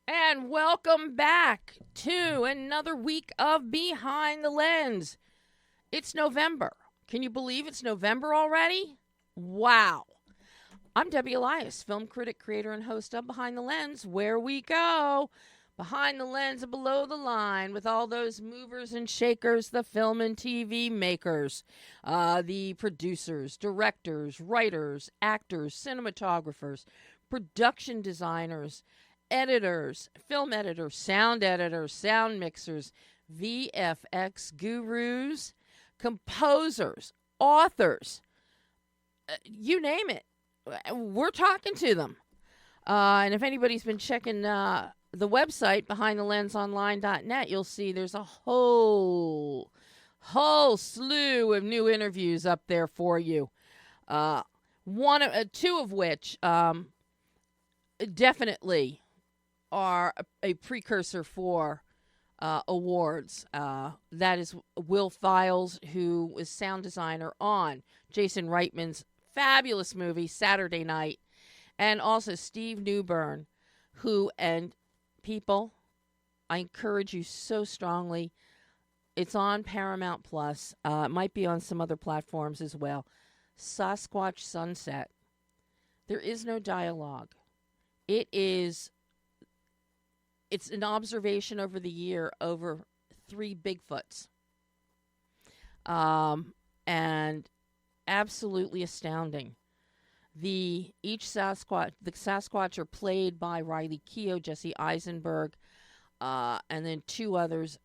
And welcome back to another week of Behind the Lens. It's November. Can you believe it's November already? Wow. I'm Debbie Elias, film critic, creator, and host of Behind the Lens, where we go behind the lens and below the line with all those movers and shakers, the film and TV makers, the producers, directors, writers, actors, cinematographers, production designers, editors, film editors, sound mixers, VFX gurus, composers, authors, you name it. We're talking to them. And if anybody's been checking the website, behindthelensonline.net, you'll see there's a whole slew of new interviews up there for you. Two of which definitely are a precursor for awards. That is Will Files, who was sound designer on Jason Reitman's fabulous movie Saturday Night, and also Steve Newburn, who, and people, I encourage you so strongly, it's on Paramount Plus. It might be on some other platforms as well. Sasquatch Sunset. There is no dialogue. It's an observation over the year over 3 Bigfoots. And absolutely astounding. The Sasquatch are played by Riley Keough, Jesse Eisenberg, and then 2 others.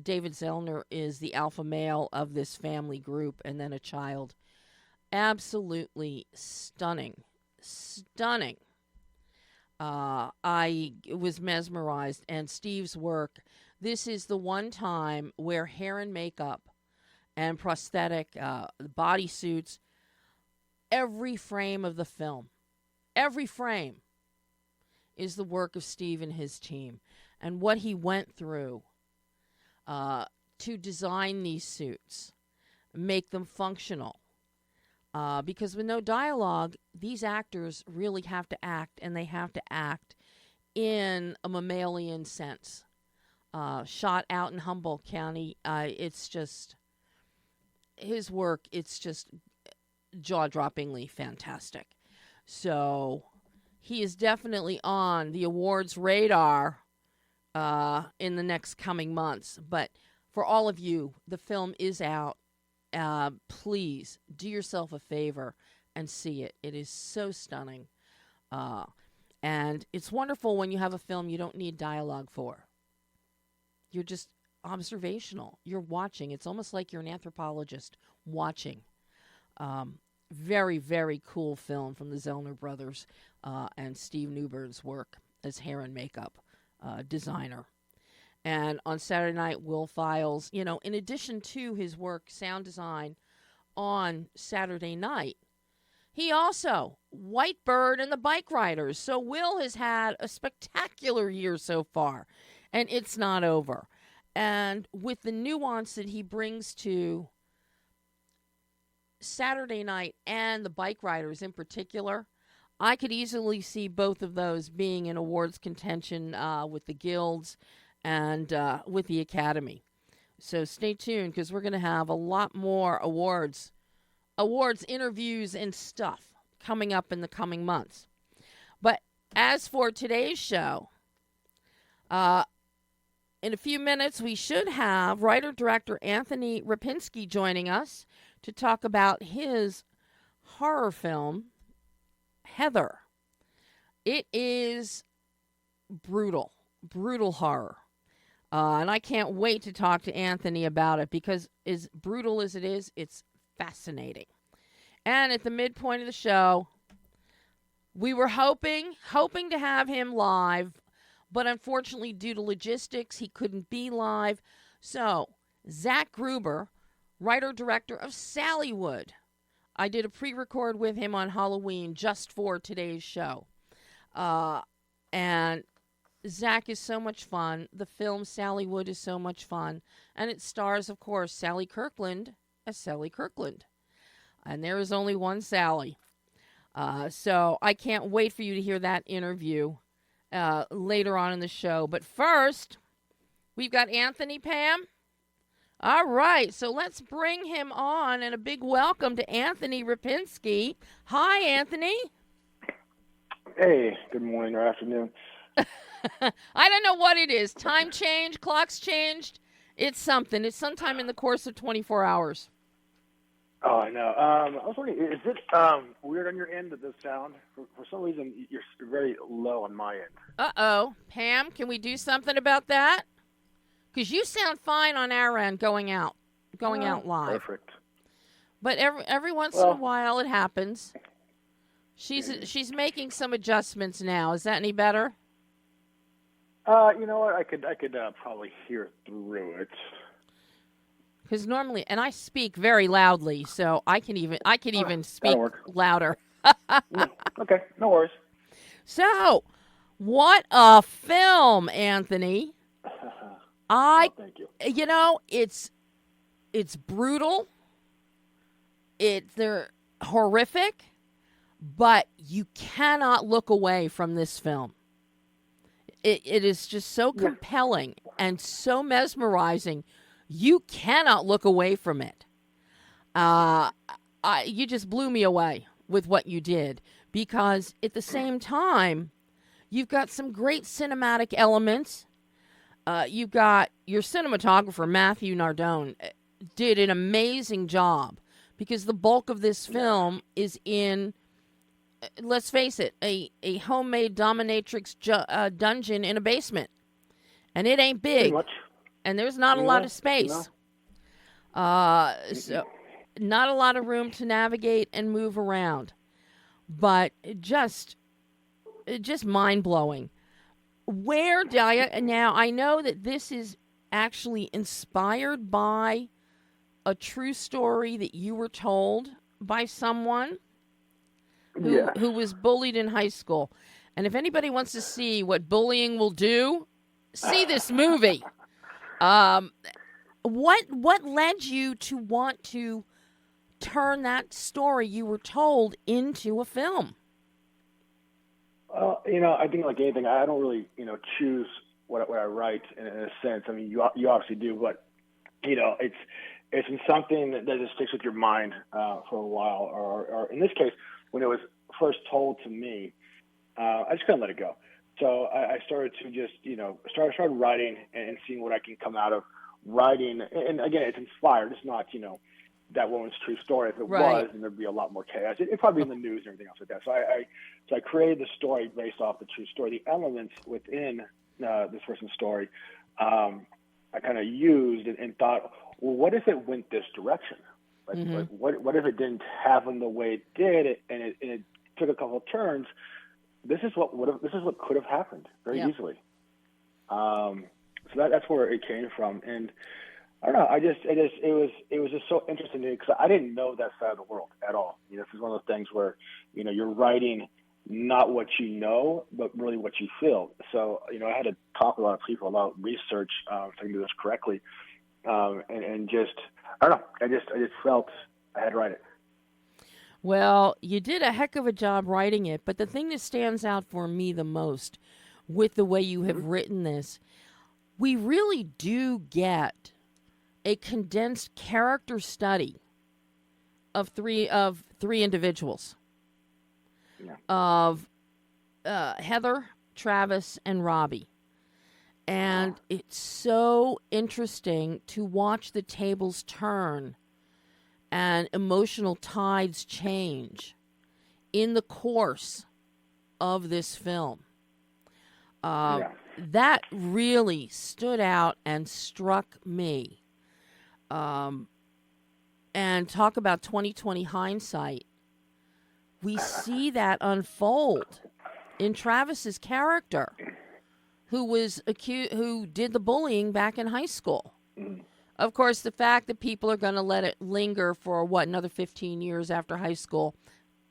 David Zellner is the alpha male of this family group, and then a child. Absolutely stunning. I was mesmerized, and Steve's work. This is the one time where hair and makeup and prosthetic bodysuits, every frame of the film, every frame is the work of Steve and his team, and what he went through to design these suits, make them functional. Because with no dialogue, these actors really have to act, and they have to act in a mammalian sense. Shot out in Humboldt County, it's just, his work, it's just jaw-droppingly fantastic. So he is definitely on the awards radar in the next coming months. But for all of you, the film is out. Please do yourself a favor and see it. It is so stunning. And it's wonderful when you have a film you don't need dialogue for. You're just observational. You're watching. It's almost like you're an anthropologist watching. Very, very cool film from the Zellner brothers and Steve Newburn's work as hair and makeup designer. And on Saturday Night, Will Files, in addition to his work, sound design on Saturday Night, he also, White Bird and the Bike Riders. So Will has had a spectacular year so far, and it's not over. And with the nuance that he brings to Saturday Night and the Bike Riders in particular, I could easily see both of those being in awards contention with the guilds and with the Academy. So stay tuned, because we're going to have a lot more awards, interviews, and stuff coming up in the coming months. But as for today's show, in a few minutes, we should have writer-director Anthony Repinski joining us to talk about his horror film, Heather. It is brutal horror. And I can't wait to talk to Anthony about it, because as brutal as it is, it's fascinating. And at the midpoint of the show, we were hoping to have him live, but unfortunately, due to logistics, he couldn't be live. So, XAQUE GRUBER, writer-director of SALLYWOOD. I did a pre-record with him on Halloween just for today's show. And XAQ is so much fun. The film SALLYWOOD is so much fun. And it stars, of course, Sally Kirkland as Sally Kirkland. And there is only one Sally. So I can't wait for you to hear that interview. later on in the show. But first, we've got Anthony, Pam. All right, so let's bring him on, and a big welcome to Anthony Repinski. Hi, Anthony. Hey, good morning or afternoon. I don't know what it is. Time change, clocks changed. It's something. It's sometime in the course of 24 hours. Oh, I know. I was wondering, is it weird on your end of the sound? For some reason, you're very low on my end. Uh-oh. Pam, can we do something about that? Because you sound fine on our end going out live. Perfect. But every once in a while it happens. She's making some adjustments now. Is that any better? You know what? I could probably hear through it. Because normally, and I speak very loudly, so I can even speak louder. Okay, no worries. So, what a film, Anthony. Thank you. You know, it's brutal. They're horrific, but you cannot look away from this film. It is just so compelling and so mesmerizing. You cannot look away from it. You just blew me away with what you did, because at the same time, you've got some great cinematic elements. You've got your cinematographer, Matthew Nardone, did an amazing job, because the bulk of this film is in, let's face it, a homemade dominatrix dungeon in a basement. And it ain't big. And there's not a lot of space. So not a lot of room to navigate and move around. But just mind-blowing. Where, Dahlia, now I know that this is actually inspired by a true story that you were told by someone who was bullied in high school. And if anybody wants to see what bullying will do, see this movie. What led you to want to turn that story you were told into a film? Well, I think like anything, I don't really, choose what I write in a sense. I mean, you obviously do, but it's been something that just sticks with your mind for a while. Or in this case, when it was first told to me, I just couldn't let it go. So I started to just, started writing and seeing what I can come out of writing. And again, it's inspired. It's not, that woman's true story. If it was, then there'd be a lot more chaos. It'd probably be in the news and everything else like that. So I created the story based off the true story. The elements within this person's story, I kind of used and thought, well, what if it went this direction? Like what if it didn't happen the way it did, and it took a couple of turns? This is what could have happened very easily. So that's where it came from, and I don't know. It was just so interesting to me, because I didn't know that side of the world at all. This is one of those things where you're writing not what you know, but really what you feel. So I had to talk to a lot of people about research so I can do this correctly, and just I don't know. I just felt I had to write it. Well, you did a heck of a job writing it, but the thing that stands out for me the most with the way you have written this, we really do get a condensed character study of three individuals, of Heather, Travis, and Robbie. And it's so interesting to watch the tables turn and emotional tides change in the course of this film. That really stood out and struck me. And talk about 20/20 hindsight. We see that unfold in Travis's character, who did the bullying back in high school. Of course, the fact that people are going to let it linger for another 15 years after high school.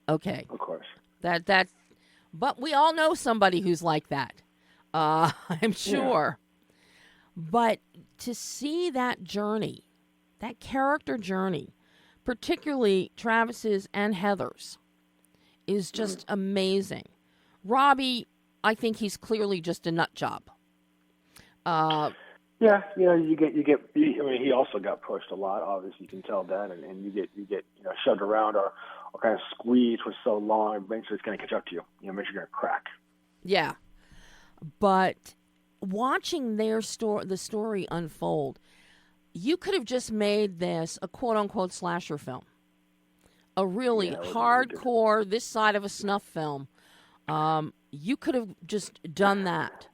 Okay. Of course. But we all know somebody who's like that. I'm sure. But to see that journey, that character journey, particularly Travis's and Heather's, is just amazing. Robbie, I think he's clearly just a nut job. Yeah, you get. I mean, he also got pushed a lot. Obviously, you can tell that, and you get shoved around or kind of squeezed for so long. Eventually, it's going to catch up to you. Eventually, you're going to crack. Yeah, but watching the story unfold, you could have just made this a quote unquote slasher film, a really hardcore this side of a snuff film. You could have just done that,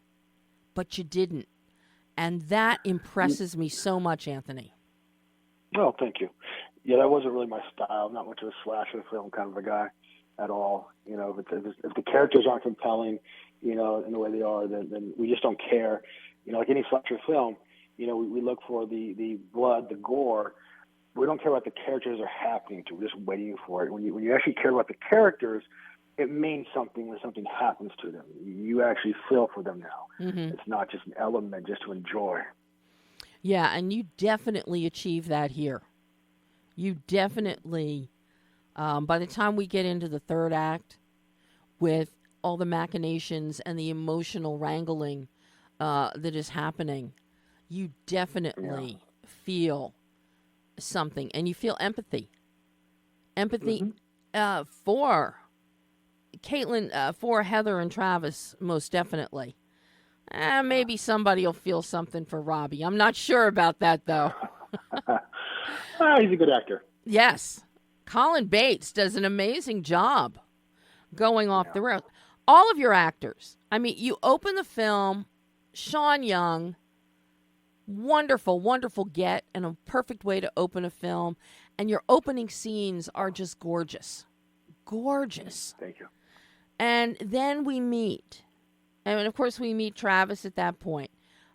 but you didn't. And that impresses me so much, Anthony. Oh, thank you. Yeah, that wasn't really my style. I'm not much of a slasher film kind of a guy at all. If the characters aren't compelling, in the way they are, then we just don't care. Like any slasher film, we look for the blood, the gore. We don't care what the characters are happening to. We're just waiting for it. When you actually care about the characters, it means something when something happens to them. You actually feel for them now. Mm-hmm. It's not just an element just to enjoy. Yeah, and you definitely achieve that here. You definitely, by the time we get into the third act, with all the machinations and the emotional wrangling that is happening, you definitely feel something, and you feel empathy. Empathy for Caitlin, for Heather and Travis, most definitely. Maybe somebody will feel something for Robbie. I'm not sure about that, though. He's a good actor. Yes. Colin Bates does an amazing job going off the rails. All of your actors. I mean, you open the film, Sean Young, wonderful, wonderful get, and a perfect way to open a film. And your opening scenes are just gorgeous. Gorgeous. Thank you. And then we meet. And, of course, we meet Travis at that point.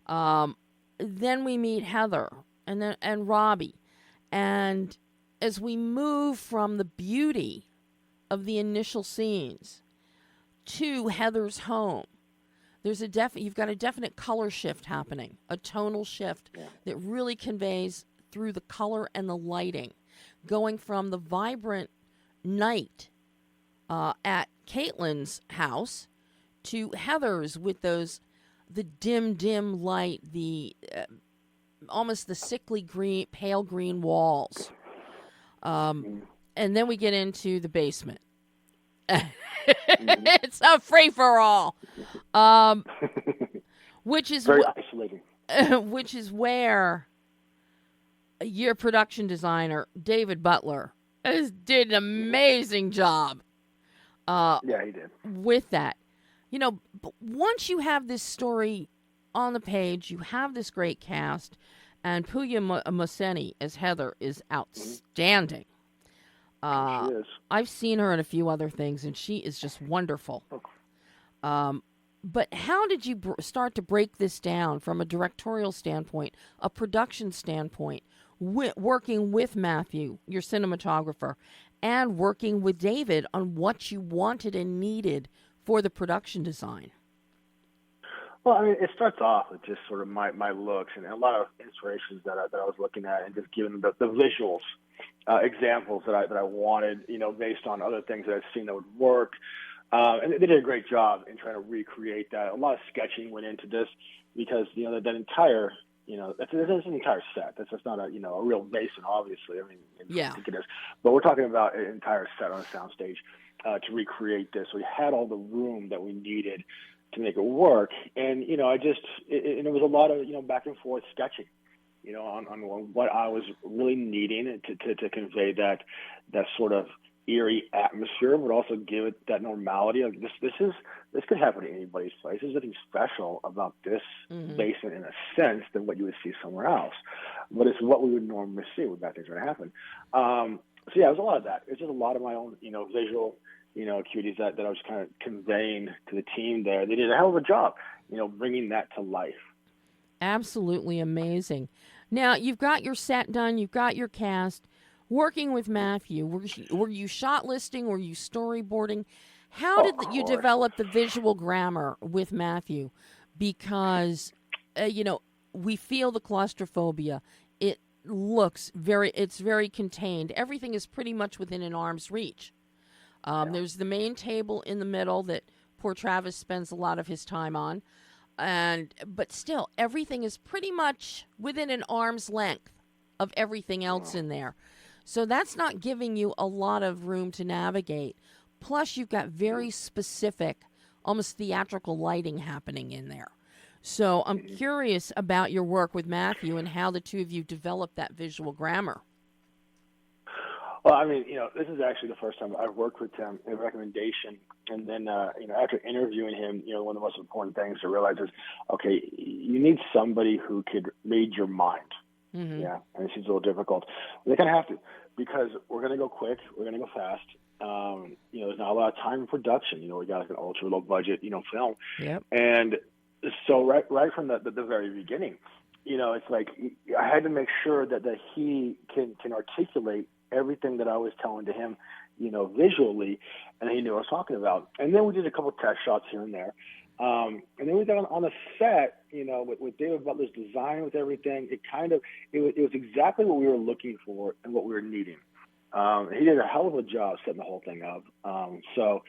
Then we meet Heather and Robbie. And as we move from the beauty of the initial scenes to Heather's home, there's you've got a definite color shift happening, a tonal shift that really conveys through the color and the lighting, going from the vibrant night at Caitlin's house to Heather's with the dim light, the almost the sickly green, pale green walls. And then we get into the basement. It's a free-for-all. Which is very isolating. Which is where your production designer, David Butler, did an amazing job. Yeah, he did. With that. But once you have this story on the page, you have this great cast, and Puya Moseni as Heather is outstanding. She is. I've seen her in a few other things, and she is just wonderful. But how did you start to break this down from a directorial standpoint, a production standpoint, working with Matthew, your cinematographer, and working with David on what you wanted and needed for the production design? Well, I mean, it starts off with just sort of my looks and a lot of inspirations that I was looking at, and just giving the visuals, examples that I wanted, based on other things that I've seen that would work. And they did a great job in trying to recreate that. A lot of sketching went into this because, that entire, that's an entire set. That's just not a real basin, obviously. I mean, I think it is. But we're talking about an entire set on a soundstage to recreate this. We had all the room that we needed to make it work. And, it was a lot of, back and forth sketching, on what I was really needing to convey that sort of eerie atmosphere, but also give it that normality. Like this could happen to anybody's place. There's nothing special about this basin in a sense than what you would see somewhere else. But it's what we would normally see when bad things are going to happen. So yeah, it was a lot of that. It's just a lot of my own, visual, acuities that I was kind of conveying to the team there. They did a hell of a job, bringing that to life. Absolutely amazing. Now, you've got your set done. You've got your cast. Working with Matthew, were you shot listing? Were you storyboarding? How did you develop the visual grammar with Matthew? Because, we feel the claustrophobia. It looks it's very contained. Everything is pretty much within an arm's reach. There's the main table in the middle that poor Travis spends a lot of his time on. But still, everything is pretty much within an arm's length of everything else in there. So that's not giving you a lot of room to navigate. Plus, you've got very specific, almost theatrical lighting happening in there. So I'm curious about your work with Matthew and how the two of you developed that visual grammar. Well, I mean, this is actually the first time I've worked with him in recommendation. And then, after interviewing him, one of the most important things to realize is, okay, you need somebody who could read your mind. Mm-hmm. Yeah, and it seems a little difficult. They kind of have to, because we're going to go quick, we're going to go fast. There's not a lot of time in production. We got like an ultra low budget, film. Yep. And so right from the very beginning, it's like I had to make sure that he can articulate everything that I was telling to him, visually, and he knew what I was talking about. And then we did a couple of test shots here and there. And then we got on the set, with David Butler's design, with everything. It was exactly what we were looking for and what we were needing. He did a hell of a job setting the whole thing up. So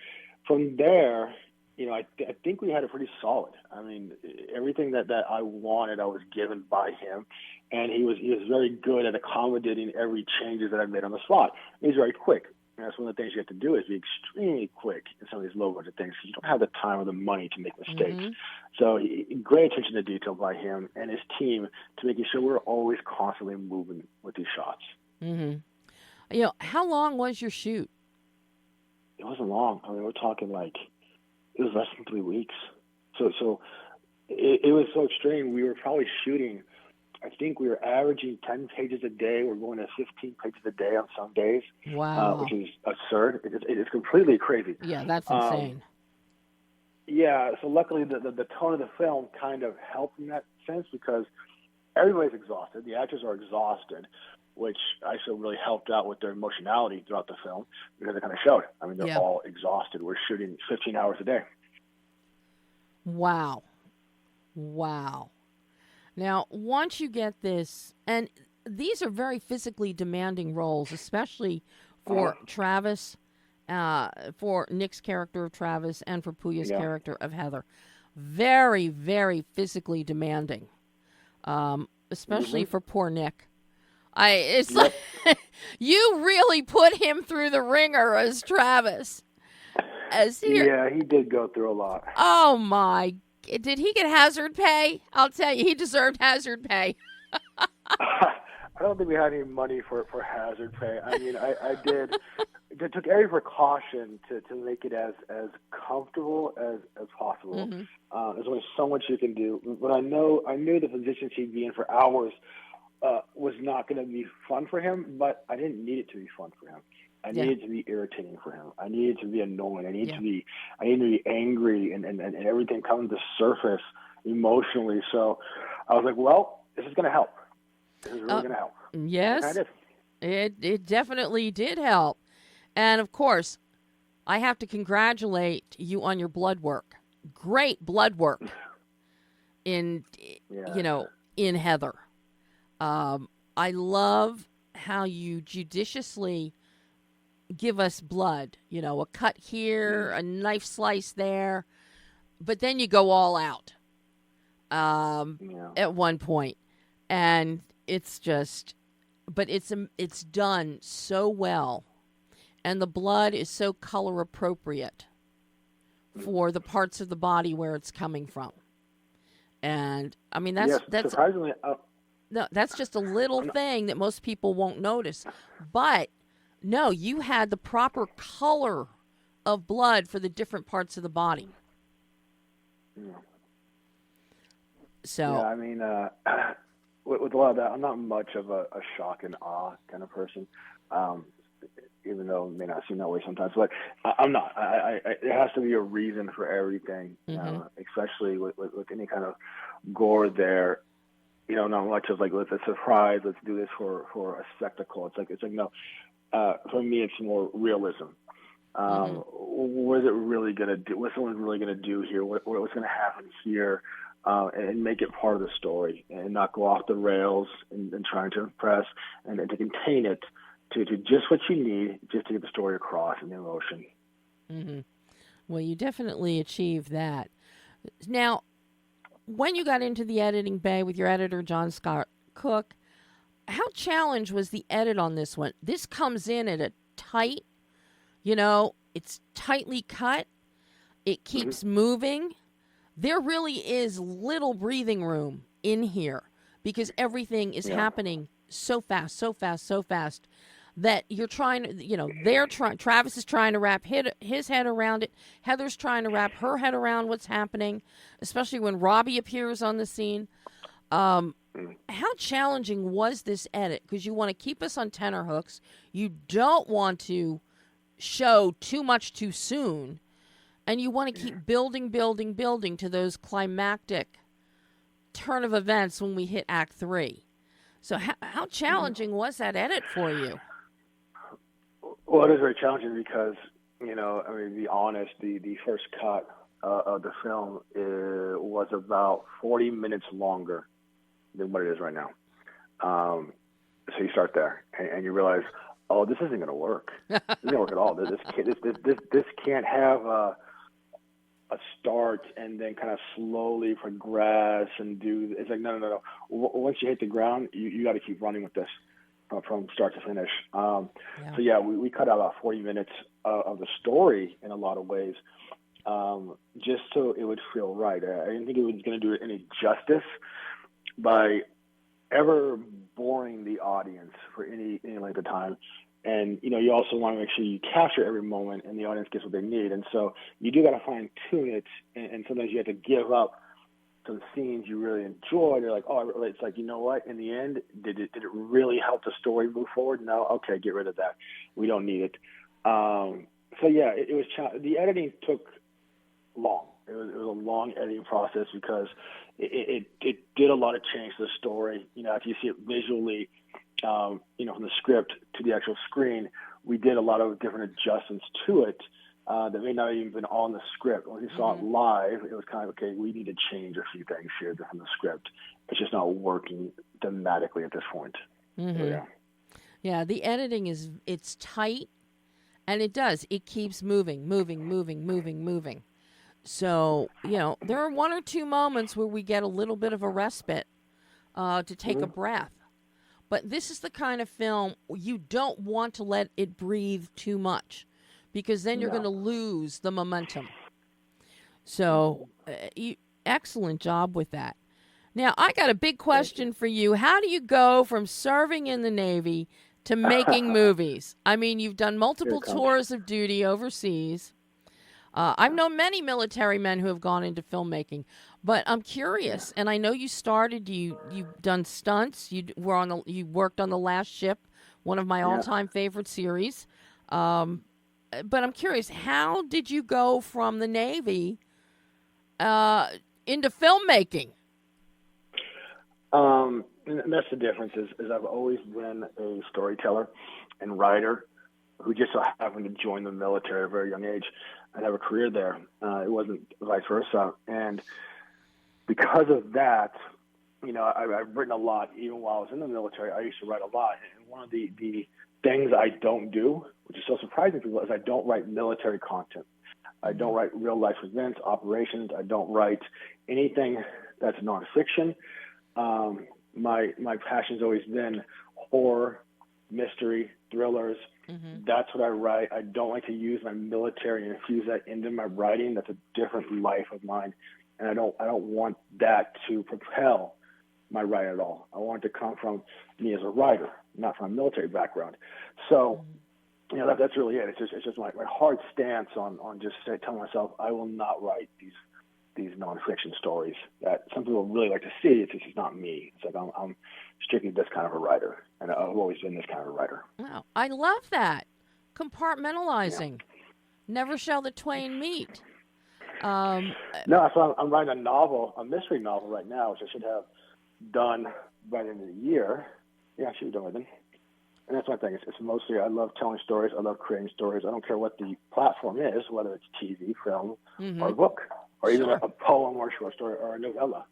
from there, I think we had it pretty solid. I mean, everything that I wanted, I was given by him, and he was very good at accommodating every changes that I made on the spot. He's very quick. And that's one of the things you have to do is be extremely quick in some of these low budget things. You don't have the time or the money to make mistakes. Mm-hmm. So great attention to detail by him and his team to making sure we're always constantly moving with these shots. Mm-hmm. How long was your shoot? It wasn't long. I mean, we're talking like it was less than 3 weeks. So it was so extreme. We were probably shooting, I think we were averaging 10 pages a day. We're going to 15 pages a day on some days. Wow. Which is absurd. It's completely crazy. Yeah, that's insane. So luckily the tone of the film kind of helped in that sense because everybody's exhausted. The actors are exhausted, which I feel really helped out with their emotionality throughout the film because it kind of showed. I mean, they're all exhausted. We're shooting 15 hours a day. Wow. Now, once you get this, and these are very physically demanding roles, especially for Travis, for Nick's character of Travis, and for Puya's character of Heather. Very, very physically demanding, especially for poor Nick. It's like you really put him through the ringer as Travis. He did go through a lot. Oh my! Did he get hazard pay? I'll tell you, he deserved hazard pay. I don't think we had any money for hazard pay. I mean, I did. I took every precaution to make it as comfortable as possible. Mm-hmm. There's only so much you can do. But I knew the position he'd be in for hours was not going to be fun for him. But I didn't need it to be fun for him. I needed to be irritating for him. I needed to be annoying. I needed to be angry and everything come to surface emotionally. So I was like, well, this is going to help. This is really going to help. Yes, it definitely did help. And of course, I have to congratulate you on your blood work. Great blood work in Heather. I love how you judiciously give us blood, a cut here, a knife slice there, but then you go all out at one point. And it's just, but it's done so well. And the blood is so color appropriate for the parts of the body where it's coming from. And I mean, that's surprisingly, no, that's just a little thing that most people won't notice. But no, you had the proper color of blood for the different parts of the body. Yeah. So I mean, with a lot of that, I'm not much of a shock and awe kind of person, even though it may not seem that way sometimes. But I'm not. There has to be a reason for everything, especially with any kind of gore there. Not much of like, let's a surprise, let's do this for a spectacle. It's like no. For me, it's more realism. What is it really going to do? What's someone really going to do here? What's going to happen here? And make it part of the story and not go off the rails and trying to impress and to contain it to just what you need just to get the story across and the emotion. Mm-hmm. Well, you definitely achieved that. Now, when you got into the editing bay with your editor, John Scott Cook, how challenged was the edit on this one? This comes in at a tight, it's tightly cut. It keeps moving. There really is little breathing room in here because everything is happening so fast, so fast, so fast that you're trying to, Travis is trying to wrap his head around it. Heather's trying to wrap her head around what's happening, especially when Robbie appears on the scene. How challenging was this edit? Because you want to keep us on tenterhooks. You don't want to show too much too soon. And you want to keep building to those climactic turn of events when we hit Act 3. So how challenging was that edit for you? Well, it is very challenging because, to be honest, the first cut of the film was about 40 minutes longer than what it is right now. So you start there and you realize, oh, this isn't going to work. This isn't going to work at all. This can't have a start and then kind of slowly progress and do. It's like no. Once you hit the ground, you got to keep running with this from start to finish. So we cut out about 40 minutes of the story in a lot of ways, just so it would feel right. I didn't think it was going to do it any justice by ever boring the audience for any length of time. And, you also want to make sure you capture every moment and the audience gets what they need. And so you do got to fine tune it. And sometimes you have to give up some scenes you really enjoy. They're like, oh, it's like, you know what? In the end, did it really help the story move forward? No. Okay. Get rid of that. We don't need it. It was, the editing took long. It was a long editing process because it did a lot of change to the story. If you see it visually, from the script to the actual screen, we did a lot of different adjustments to it that may not have even been on the script. When you saw it live, it was kind of, okay, we need to change a few things here from the script. It's just not working thematically at this point. So, yeah, the editing it's tight, and it keeps moving. So, there are one or two moments where we get a little bit of a respite to take a breath. But this is the kind of film you don't want to let it breathe too much because then you're going to lose the momentum. So, excellent job with that. Now, I got a big question for you. How do you go from serving in the Navy to making movies? I mean, you've done multiple tours of duty overseas. I've known many military men who have gone into filmmaking, but I'm curious. And I know you you've done stunts. You worked on The Last Ship, one of my all-time favorite series. But I'm curious, how did you go from the Navy into filmmaking? And that's the difference is I've always been a storyteller and writer who just so happened to join the military at a very young age and have a career there. It wasn't vice versa. And because of that, I've written a lot. Even while I was in the military, I used to write a lot. And one of the things I don't do, which is so surprising to people, is I don't write military content. I don't write real life events, operations. I don't write anything that's nonfiction. My passion's always been horror, mystery, thrillers. That's what I write. I don't like to use my military and infuse that into my writing. That's a different life of mine, and I don't want that to propel my writing at all. I want it to come from me as a writer, not from a military background. So, that's really it. It's just my hard stance on just telling myself I will not write these nonfiction stories that some people really like to see. It's just not me. It's like I'm strictly this kind of a writer, and I've always been this kind of a writer. Wow, I love that. Compartmentalizing. Never shall the twain meet. No, so I'm writing a mystery novel right now, which I should have done by the end of the year. Yeah, I should have done by then. And that's my thing. It's mostly I love telling stories. I love creating stories. I don't care what the platform is, whether it's TV, film, or a book, or even a poem or a short story or a novella.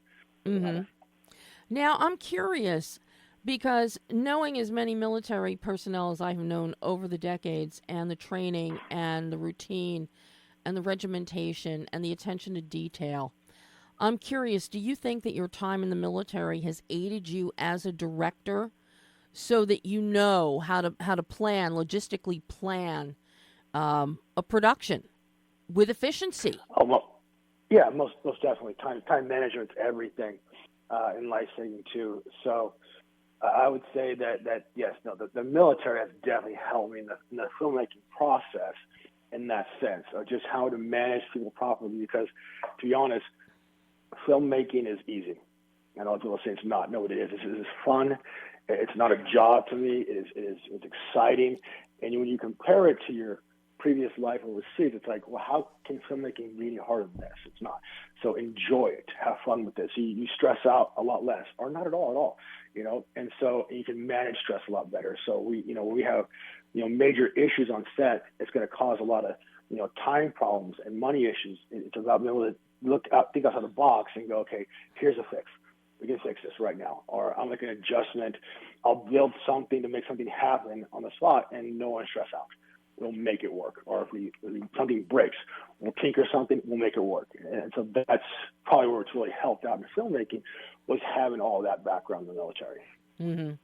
Now, I'm curious because knowing as many military personnel as I have known over the decades and the training and the routine, and the regimentation and the attention to detail. I'm curious, do you think that your time in the military has aided you as a director so that you know how to logistically plan a production with efficiency? Oh, well, yeah, most definitely. Time management's everything in life saving too. So I would say that yes, no, the military has definitely helped me in the filmmaking process in that sense of just how to manage people properly. Because to be honest, filmmaking is easy. I know people say it's not. No, it is. It is fun. It's not a job to me. It's exciting. And when you compare it to your previous life overseas, it's like, well, how can filmmaking be any harder than this? It's not. So enjoy it. Have fun with this. You stress out a lot less, or not at all. And so you can manage stress a lot better. So we have, major issues on set. It's going to cause a lot of, time problems and money issues. It's about being able to think outside the box and go, okay, here's a fix. We can fix this right now. Or I'll make an adjustment. I'll build something to make something happen on the spot and no one stress out. We'll make it work. Or if something breaks, we'll tinker something, we'll make it work. And so that's probably where it's really helped out in filmmaking, was having all that background in the military. Mm-hmm.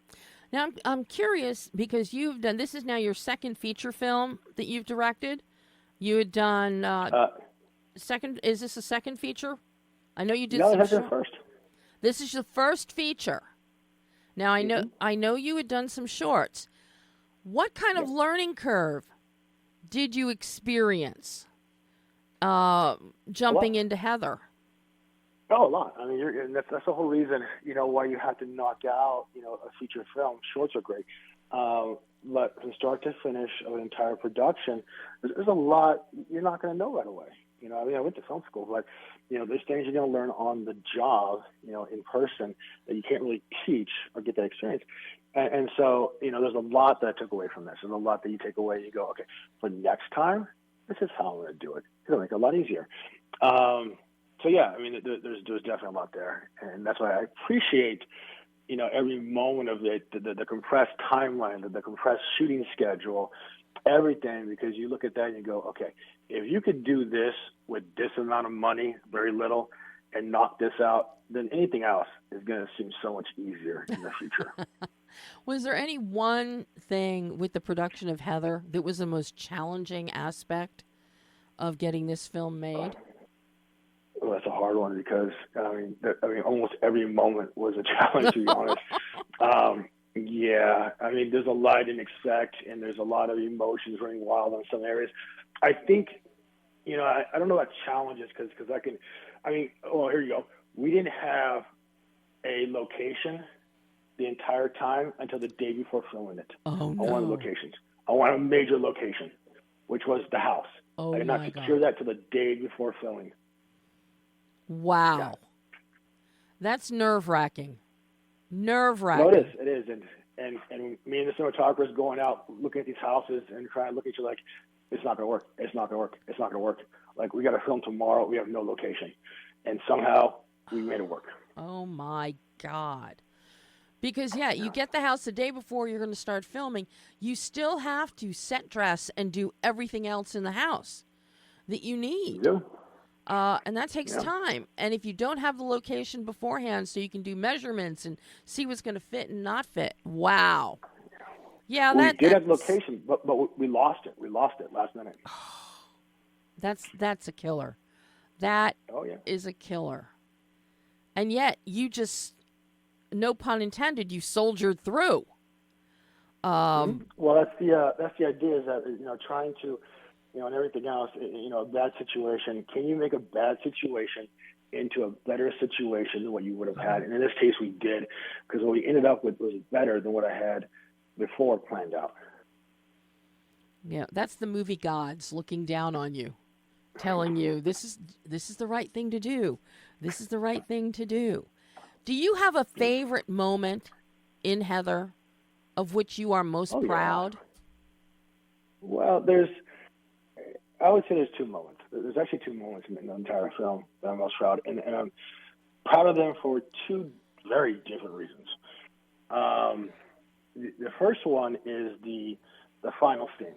Now, I'm curious, because you've done, this is now your second feature film that you've directed. You had done, second, is this a second feature? I know you did some. No, that's the first. This is your first feature. Now, I know you had done some shorts. What kind of learning curve did you experience jumping into Heather? Oh, a lot. I mean, that's the whole reason, why you have to knock out, a feature film. Shorts are great. But from start to finish of an entire production, there's a lot you're not going to know right away. I went to film school, but, there's things you're going to learn on the job, in person that you can't really teach or get that experience. And so, there's a lot that I took away from this. There's a lot that you take away and you go, okay, for next time, this is how I'm going to do it. It'll make it a lot easier. So, yeah, I mean, there's definitely a lot there. And that's why I appreciate, every moment of it, the compressed timeline, the compressed shooting schedule, everything, because you look at that and you go, okay, if you could do this with this amount of money, very little, and knock this out, then anything else is going to seem so much easier in the future. Was there any one thing with the production of Heather that was the most challenging aspect of getting this film made? Well, that's a hard one because, almost every moment was a challenge, to be honest. Yeah, there's a lot I didn't expect, and there's a lot of emotions running wild on some areas. I think, I don't know about challenges because here you go. We didn't have a location the entire time until the day before filming it. Oh, no. I wanted locations. I wanted a major location, which was the house. Oh, I did not secure that till the day before filming. Wow. Yeah. That's nerve-wracking. No, it is. And me and the cinematographer going out, looking at these houses and trying to look at you like, it's not going to work. It's not going to work. It's not going to work. Like, we got to film tomorrow. We have no location. And somehow we made it work. Oh, my God. Because, you get the house the day before you're going to start filming. You still have to set dress and do everything else in the house that you need. Yeah. And that takes time. And if you don't have the location beforehand so you can do measurements and see what's going to fit and not fit, wow. Yeah, we did have location, but we lost it. We lost it last minute. That's a killer. That is a killer. And yet you just, no pun intended, you soldiered through. Well, that's the idea, is that trying to, and everything else, a bad situation. Can you make a bad situation into a better situation than what you would have had? And in this case, we did, because what we ended up with was better than what I had before planned out. Yeah, that's the movie gods looking down on you, telling you this is the right thing to do. This is the right thing to do. Do you have a favorite moment in Heather of which you are most proud? Well, I would say there's two moments. There's actually two moments in the entire film that I'm most proud, and I'm proud of them for two very different reasons. The first one is the final scene.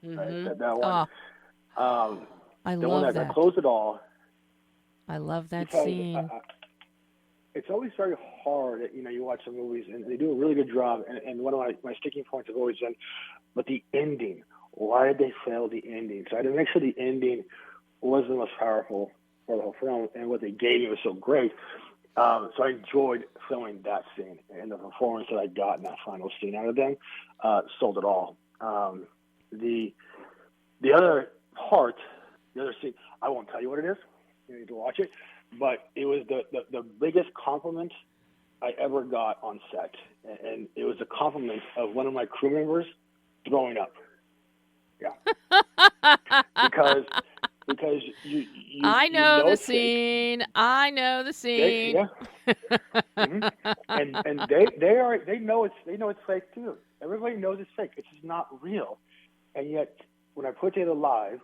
Mm-hmm. Right? That one. I Then when love I that. closed it all, I love that because scene. it's always very hard. You watch some movies and they do a really good job. And one of my sticking points have always been, but the ending. Why did they fail the ending? So I had to make sure the ending was the most powerful for the whole film, and what they gave me was so great. So I enjoyed filming that scene, and the performance that I got in that final scene out of them sold it all. The other part, the other scene, I won't tell you what it is. You need to watch it. But it was the biggest compliment I ever got on set, and it was a compliment of one of my crew members throwing up. Yeah, because you I know the it's fake. scene. I know the scene. Yeah. Mm-hmm. And they know it's fake too. Everybody knows it's fake. It's just not real. And yet, when I put it together live,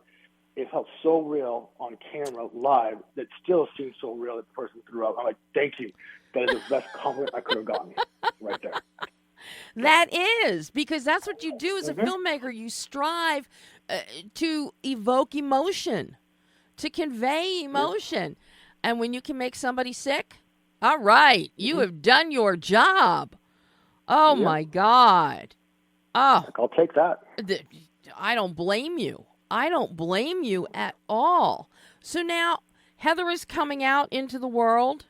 it felt so real on camera live that still seems so real that the person threw up. I'm like, thank you. That is the best compliment I could have gotten right there. That is, because that's what you do as a filmmaker. You strive to evoke emotion, to convey emotion. And when you can make somebody sick, all right, you have done your job. Oh, my God. Oh, I'll take that. I don't blame you. I don't blame you at all. So now Heather is coming out into the world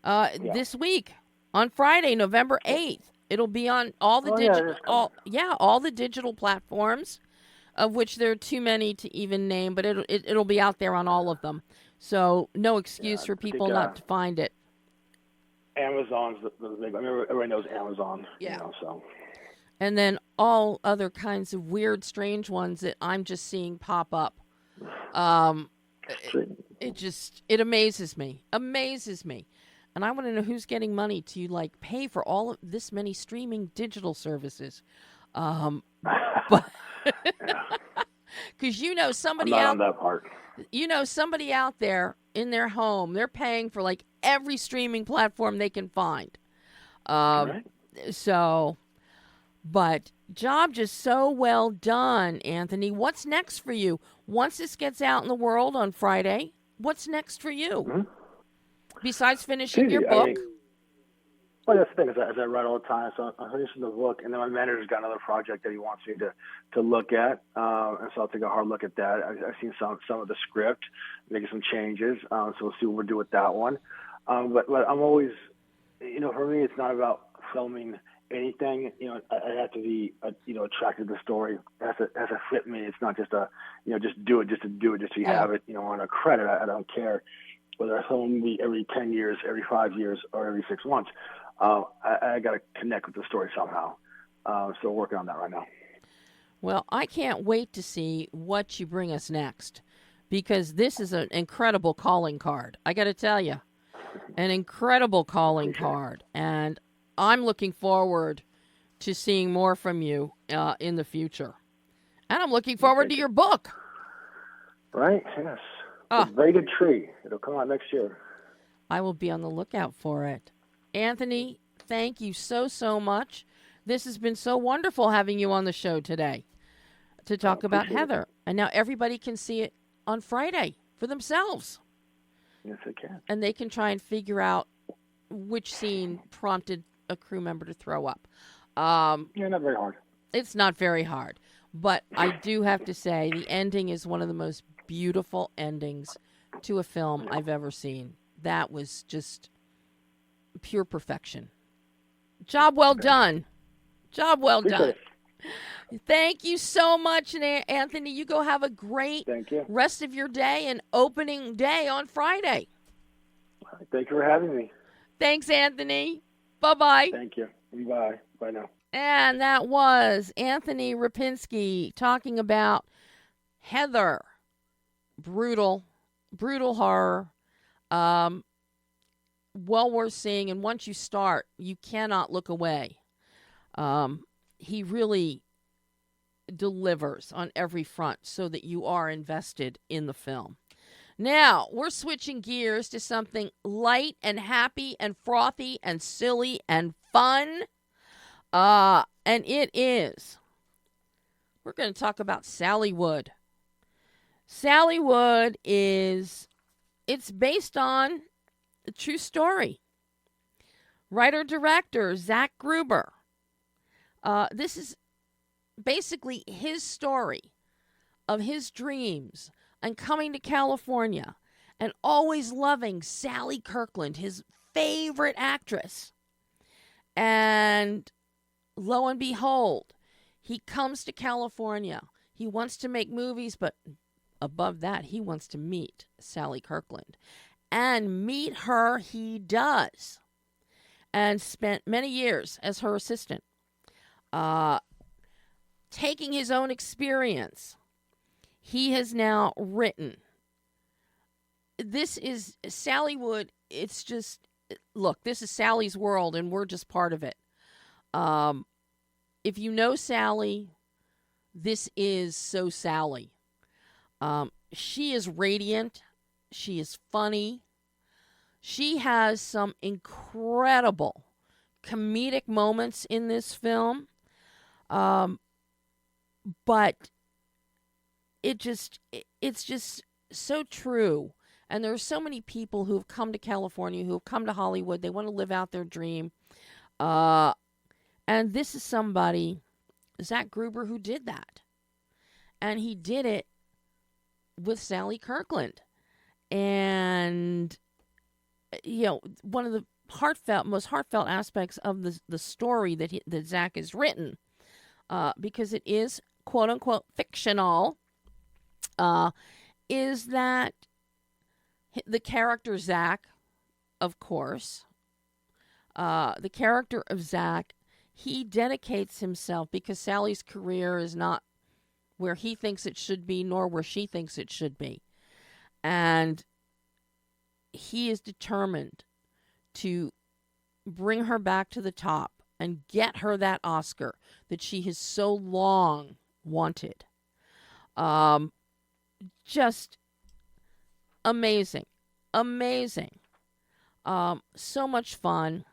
this week on Friday, November 8th. It'll be on all the all the digital platforms, of which there are too many to even name, but it'll be out there on all of them. So no excuse for people not to find it. Amazon's the big. I mean, everybody knows Amazon. Yeah. So. And then all other kinds of weird, strange ones that I'm just seeing pop up. It amazes me. And I want to know who's getting money to pay for all of this many streaming digital services. But because somebody I'm not on that part. Somebody out there in their home, they're paying for every streaming platform they can find. Right. So, but job just so well done, Anthony. What's next for you? Once this gets out in the world on Friday, what's next for you? Mm-hmm. Besides finishing your book? Well, that's the thing, as I write all the time. So I'm finishing the book, and then my manager's got another project that he wants me to look at, and so I'll take a hard look at that. I've seen some of the script, making some changes, so we'll see what we'll do with that one. But I'm always, for me, it's not about filming anything. I have to be, attracted to the story. It has to fit me. It's not just just do it, just to do it, just to have it, on a credit. I don't care whether I film a movie every 10 years, every 5 years, or every 6 months. I got to connect with the story somehow. So working on that right now. Well, I can't wait to see what you bring us next, because this is an incredible calling card. I got to tell you, an incredible calling card. And I'm looking forward to seeing more from you in the future. And I'm looking forward to your book. Right, yes. It's a very good tree. It'll come out next year. I will be on the lookout for it. Anthony, thank you so much. This has been so wonderful having you on the show today to talk about Heather. And now everybody can see it on Friday for themselves. Yes, they can. And they can try and figure out which scene prompted a crew member to throw up. Not very hard. It's not very hard. But I do have to say the ending is one of the most beautiful endings to a film I've ever seen. That was just pure perfection. Job well done. Job well done. Thank you so much, Anthony. You go have a great rest of your day and opening day on Friday. Thank you for having me. Thanks, Anthony. Bye-bye. Thank you. Bye. Bye now. And that was Anthony Repinski talking about Heather. Brutal horror. Well worth seeing, and once you start, you cannot look away. He really delivers on every front so that you are invested in the film. Now, we're switching gears to something light and happy and frothy and silly and fun. And it is, we're going to talk about SALLYWOOD. SALLYWOOD it's based on a true story. Writer-director XAQ Gruber. This is basically his story of his dreams and coming to California and always loving Sally Kirkland, his favorite actress. And lo and behold, he comes to California. He wants to make movies, but above that, he wants to meet Sally Kirkland. And meet her he does. And spent many years as her assistant. Taking his own experience, he has now written. This is SALLYWOOD. It's just, look, this is Sally's world, and we're just part of it. If you know Sally, this is so Sally. She is radiant. She is funny. She has some incredible comedic moments in this film. But it's just so true. And there are so many people who have come to California, who have come to Hollywood. They want to live out their dream. And this is somebody, XAQ Gruber, who did that. And he did it with Sally Kirkland. And, you know, one of the most heartfelt aspects of the story that XAQ has written, because it is quote unquote fictional, is that the character XAQ, of course, the character of XAQ, he dedicates himself, because Sally's career is not where he thinks it should be, nor where she thinks it should be. And he is determined to bring her back to the top and get her that Oscar that she has so long wanted. Just amazing. Amazing. So much fun.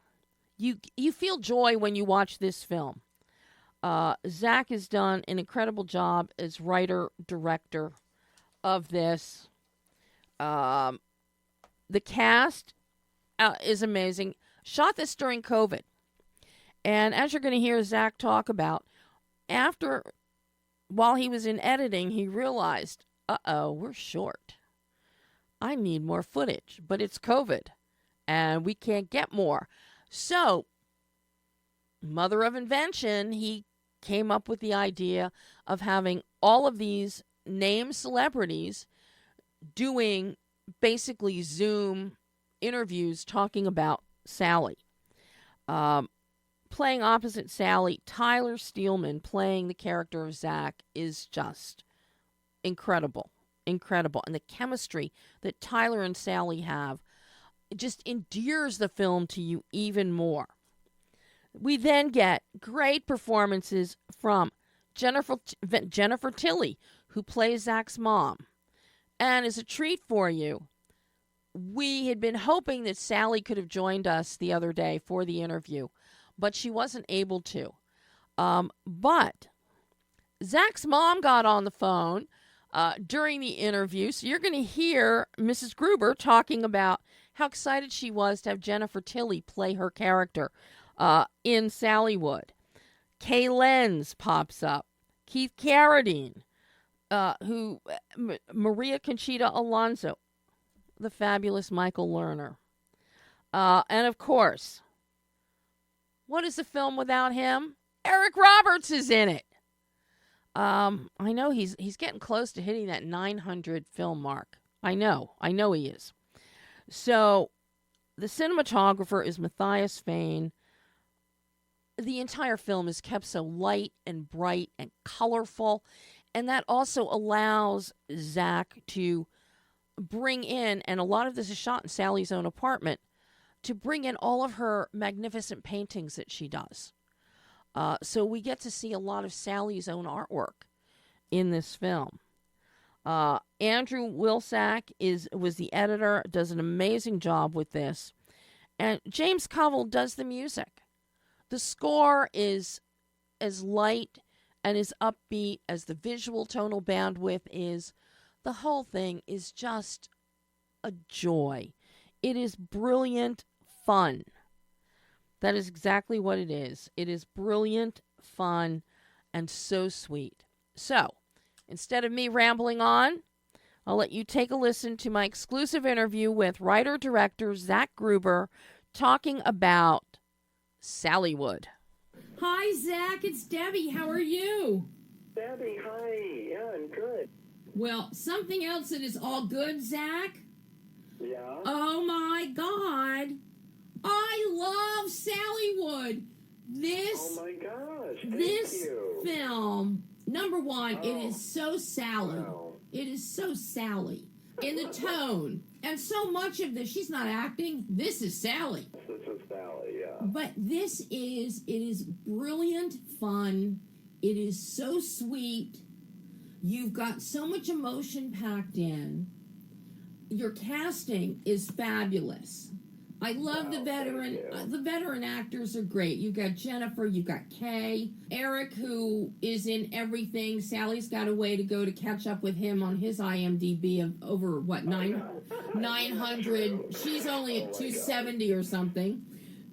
You feel joy when you watch this film. XAQ has done an incredible job as writer-director of this. The cast is amazing. Shot this during COVID. And as you're going to hear XAQ talk about, while he was in editing, he realized, we're short. I need more footage, but it's COVID, and we can't get more. So, mother of invention, he came up with the idea of having all of these named celebrities doing basically Zoom interviews talking about Sally. Playing opposite Sally, Tyler Steelman playing the character of XAQ is just incredible. Incredible. And the chemistry that Tyler and Sally have just endears the film to you even more. We then get great performances from Jennifer Tilly, who plays XAQ's mom. And as a treat for you, we had been hoping that Sally could have joined us the other day for the interview, but she wasn't able to. But XAQ's mom got on the phone during the interview, so you're going to hear Mrs. Gruber talking about how excited she was to have Jennifer Tilly play her character in SALLYWOOD. Kay Lenz pops up. Keith Carradine, Maria Conchita Alonso, the fabulous Michael Lerner. And of course, what is the film without him? Eric Roberts is in it. I know he's getting close to hitting that 900 film mark. I know he is. So, the cinematographer is Matthias Fain. The entire film is kept so light and bright and colorful, and that also allows XAQ to bring in, and a lot of this is shot in Sally's own apartment, to bring in all of her magnificent paintings that she does. So we get to see a lot of Sally's own artwork in this film. Andrew Wilsack was the editor, does an amazing job with this. And James Covell does the music. The score is as light and as upbeat as the visual tonal bandwidth is. The whole thing is just a joy. It is brilliant fun. That is exactly what it is. It is brilliant fun and so sweet. So, instead of me rambling on, I'll let you take a listen to my exclusive interview with writer-director XAQ Gruber talking about SALLYWOOD. Hi, XAQ. It's Debbie. How are you? Debbie, hi. Yeah, I'm good. Well, something else that is all good, XAQ. Yeah? Oh, my God. I love SALLYWOOD. Oh, my gosh. Thank This you. film, number one, it is so Sally. Wow. It is so Sally in the tone. And so much of this, she's not acting. This is Sally. This is Sally, yeah. But it is brilliant fun. It is so sweet. You've got so much emotion packed in. Your casting is fabulous. I love the veteran. The veteran actors are great. You've got Jennifer. You've got Kay. Eric, who is in everything. Sally's got a way to go to catch up with him on his IMDb of over, 900. She's only at 270 or something.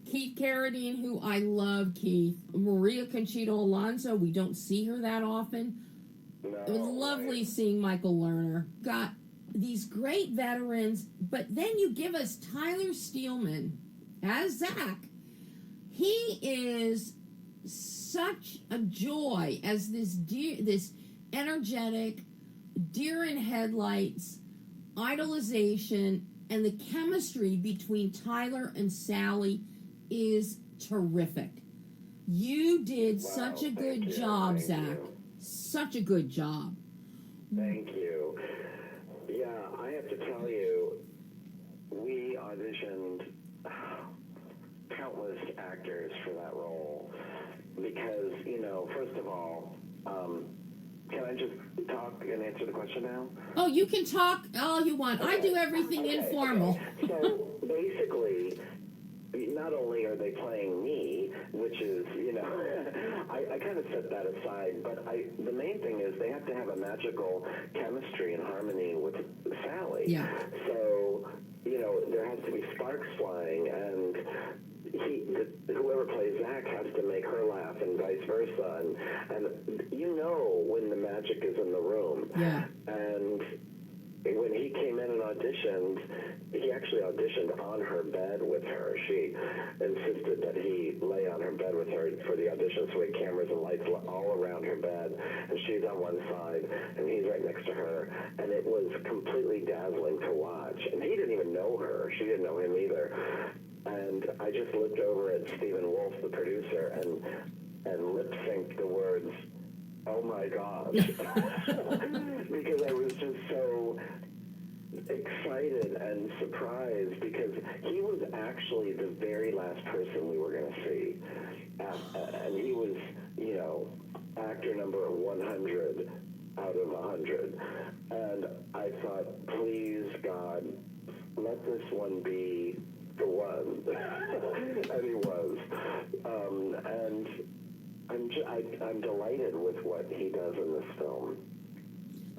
Keith Carradine, who I love, Keith. Maria Conchita Alonso. We don't see her that often. It was lovely seeing Michael Lerner. Got these great veterans, but then you give us Tyler Steelman as XAQ. He is such a joy as this energetic, deer in headlights, idolization, and the chemistry between Tyler and Sally is terrific. You did such a good job, XAQ. Such a good job. Thank you. Yeah, I have to tell you, we auditioned countless actors for that role because, first of all, can I just talk and answer the question now? Oh, you can talk all you want. Okay. I do everything informal. Okay. So basically, not only are they playing me, which is, I kind of set that aside, but the main thing is they have to have a magical chemistry and harmony with Sally. Yeah. So, there has to be sparks flying, and whoever plays XAQ has to make her laugh and vice versa, and when the magic is in the room. Yeah. And when he came in and auditioned, he actually auditioned on her bed with her. She insisted that he lay on her bed with her for the audition, so we had cameras and lights all around her bed, and she's on one side, and he's right next to her, and it was completely dazzling to watch. And he didn't even know her. She didn't know him either. And I just looked over at Stephen Wolf, the producer, and lip-synced the words, "Oh my gosh," because I was just so excited and surprised because he was actually the very last person we were going to see. And he was, actor number 100 out of 100. And I thought, please, God, let this one be the one. And he was. And I'm delighted with what he does in this film.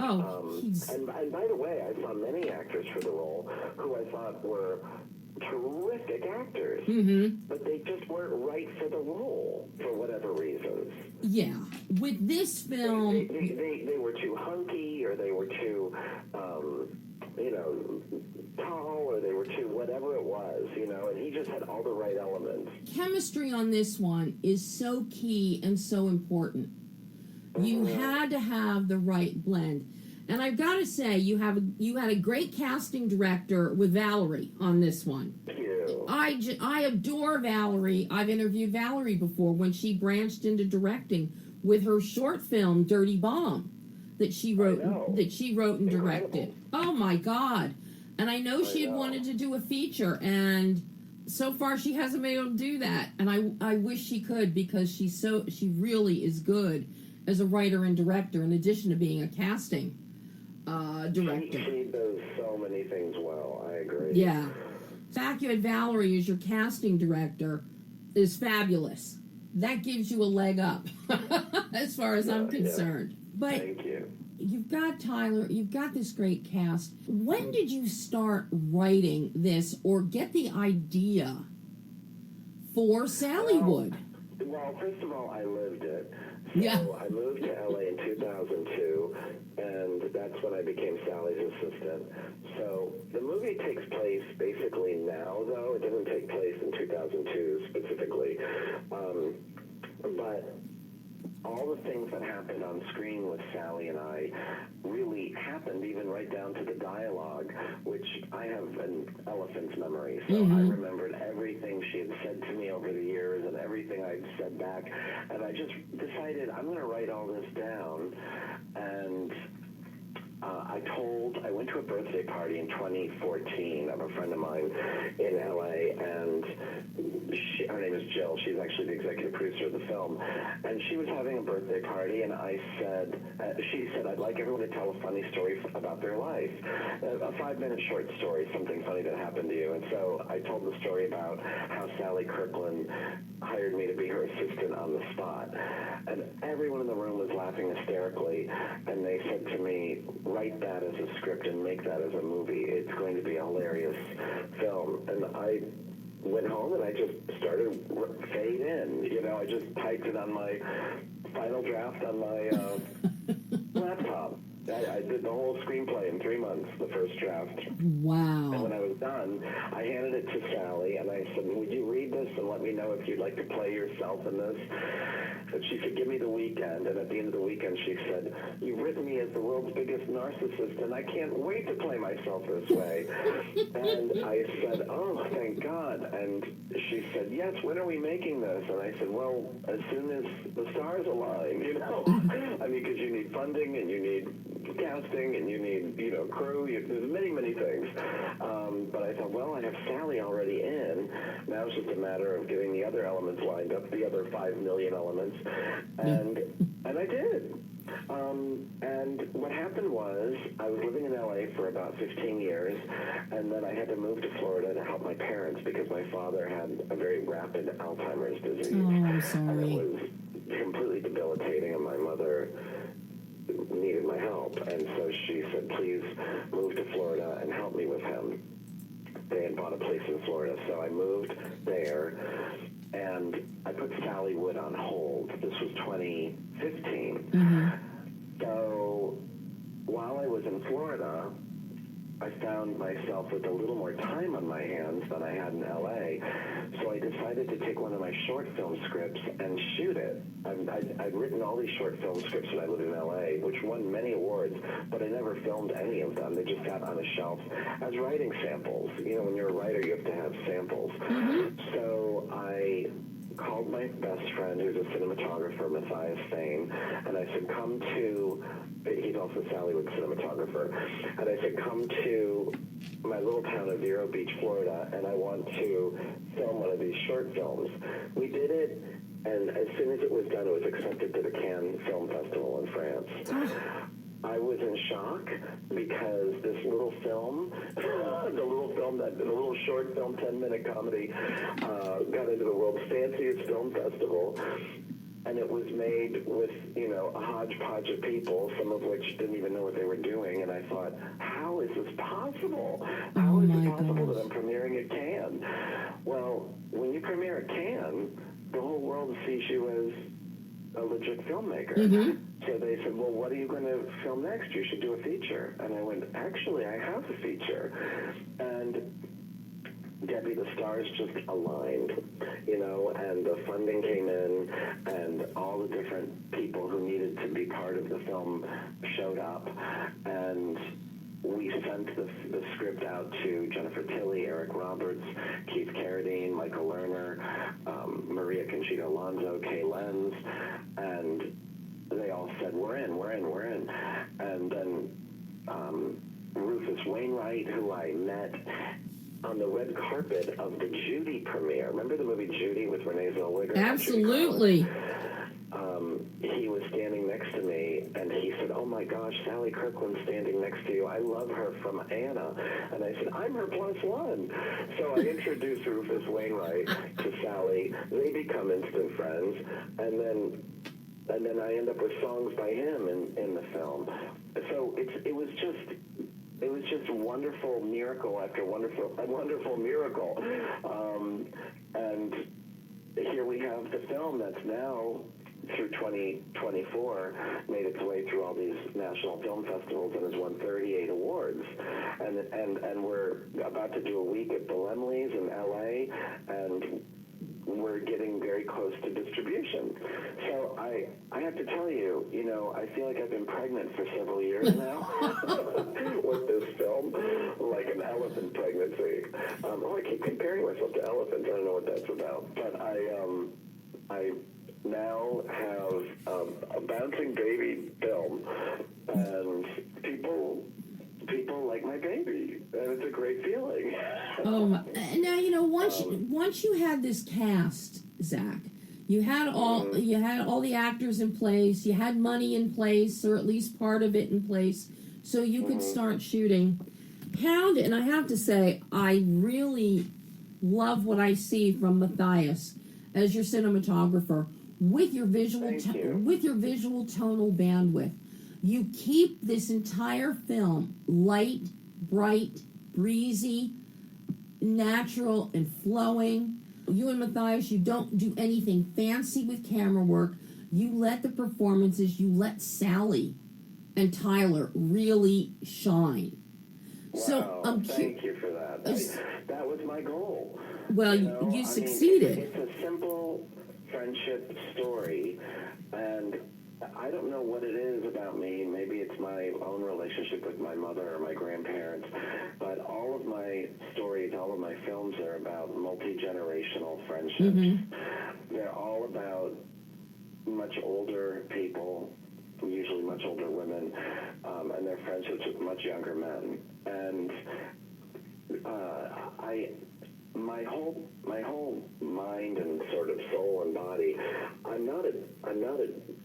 And by the way, I saw many actors for the role who I thought were terrific actors, but they just weren't right for the role for whatever reasons. Yeah, with this film, they were too hunky, or they were too, tall, or they were too whatever it was, and he just had all the right elements. Chemistry on this one is so key and so important. You had to have the right blend. And I've got to say, you had a great casting director with Valerie on this one. Thank you. I adore Valerie. I've interviewed Valerie before when she branched into directing with her short film Dirty Bomb that she wrote and directed. Oh my God. And I know she had wanted to do a feature, and so far she hasn't been able to do that. And I wish she could, because she really is good as a writer and director, in addition to being a casting director. She does so many things well. I agree. Yeah. The fact you had Valerie as your casting director is fabulous. That gives you a leg up, as far as I'm concerned. Thank you. you've got Tyler, you've got this great cast. When did you start writing this or get the idea for Sallywood? Well, first of all, I lived it. So Yeah. I moved to LA in 2002, and that's when I became Sally's assistant. So the movie takes place basically now, though. It doesn't take place in 2002 specifically. But all the things that happened on screen with Sally and I really happened even right down to the dialogue, which I have an elephant's memory. So I remembered everything she had said to me over the years and everything I'd said back. And I just decided I'm going to write all this down. And I went to a birthday party in 2014 of a friend of mine in LA, and her name is Jill. She's actually the executive producer of the film, and she was having a birthday party, and she said, I'd like everyone to tell a funny story about their life, a 5-minute short story, something funny that happened to you. And so I told the story about how Sally Kirkland hired me to be her assistant on the spot, and everyone in the room was laughing hysterically, and they said to me, write that as a script and make that as a movie. It's going to be a hilarious film. And I went home and I just started fade in. I just typed it on my final draft on my laptop. I did the whole screenplay in 3 months, the first draft. Wow. And when I was done, I handed it to Sally, and I said, would you read this and let me know if you'd like to play yourself in this? And she said, give me the weekend. And at the end of the weekend, she said, you've written me as the world's biggest narcissist, and I can't wait to play myself this way. And I said, oh, thank God. And she said, yes, when are we making this? And I said, well, as soon as the stars align, I mean, because you need funding, and you need casting, and you need, crew. There's many, many things. But I thought, well, I have Sally already in. Now it's just a matter of getting the other elements lined up, the other 5 million elements. And I did. And what happened was I was living in LA for about 15 years, and then I had to move to Florida to help my parents because my father had a very rapid Alzheimer's disease. Oh, I'm sorry. And it was completely debilitating, and my mother needed my help. And so she said, please move to Florida and help me with him. They had bought a place in Florida, so I moved there, and I put Sallywood on hold. This was 2015. So while I was in Florida, I found myself with a little more time on my hands than I had in LA. So I decided to take one of my short film scripts and shoot it. I'd written all these short film scripts when I lived in LA, which won many awards, but I never filmed any of them. They just sat on a shelf as writing samples. When you're a writer, you have to have samples. So I called my best friend, who's a cinematographer, Matthias Fain, and I said, he's also Sallywood cinematographer, and I said, come to my little town of Vero Beach, Florida, and I want to film one of these short films. We did it, and as soon as it was done, it was accepted to the Cannes Film Festival in France. I was in shock because this little film, the little short film, 10-minute comedy, got into the world's fanciest film festival, and it was made with, a hodgepodge of people, some of which didn't even know what they were doing, and I thought, how is this possible? How is it possible that I'm premiering at Cannes? Well, when you premiere at Cannes, the whole world sees you as a legit filmmaker. So they said, well, what are you going to film next? You should do a feature. And I went, actually, I have a feature. And Debbie, the stars just aligned, and the funding came in, and all the different people who needed to be part of the film showed up. And we sent the script out to Jennifer Tilly, Eric Roberts, Keith Carradine, Michael Lerner, Maria Conchita Alonso, Kay Lenz, and they all said, we're in. And then Rufus Wainwright, who I met on the red carpet of the Judy premiere. Remember the movie Judy with Renee Zellweger? Absolutely. He was standing next to me, and he said, oh my gosh, Sally Kirkland's standing next to you. I love her from Anna. And I said, I'm her +1. So I introduced Rufus Wainwright to Sally. They become instant friends. And then and then I end up with songs by him in the film. So it was just a wonderful miracle after wonderful miracle. And here we have the film that's now, through 2024, made its way through all these national film festivals and has won 38 awards. And we're about to do a week at the Laemmle's in LA, and we're getting very close to distribution. So I have to tell you, I feel like I've been pregnant for several years now with this film, like an elephant pregnancy. I keep comparing myself to elephants. I don't know what that's about. But I now have a bouncing baby film, and people like my baby, and it's a great feeling. Now once you had this cast, Zach, you had all the actors in place, you had money in place, or at least part of it in place, so you could start shooting. And I have to say, I really love what I see from Matthias as your cinematographer with your visual tonal bandwidth. You keep this entire film light, bright, breezy, natural, and flowing. You and Matthias, you don't do anything fancy with camera work. You let the performances, you let Sally and Tyler really shine. Wow, So thank you for that. That was my goal. Well, you succeeded. It's a simple friendship story, and I don't know what it is about me. Maybe it's my own relationship with my mother or my grandparents, but all of my stories, all of my films are about multi-generational friendships. Mm-hmm. They're all about much older people, usually much older women, and their friendships with much younger men. And my whole mind and sort of soul and body, I'm not a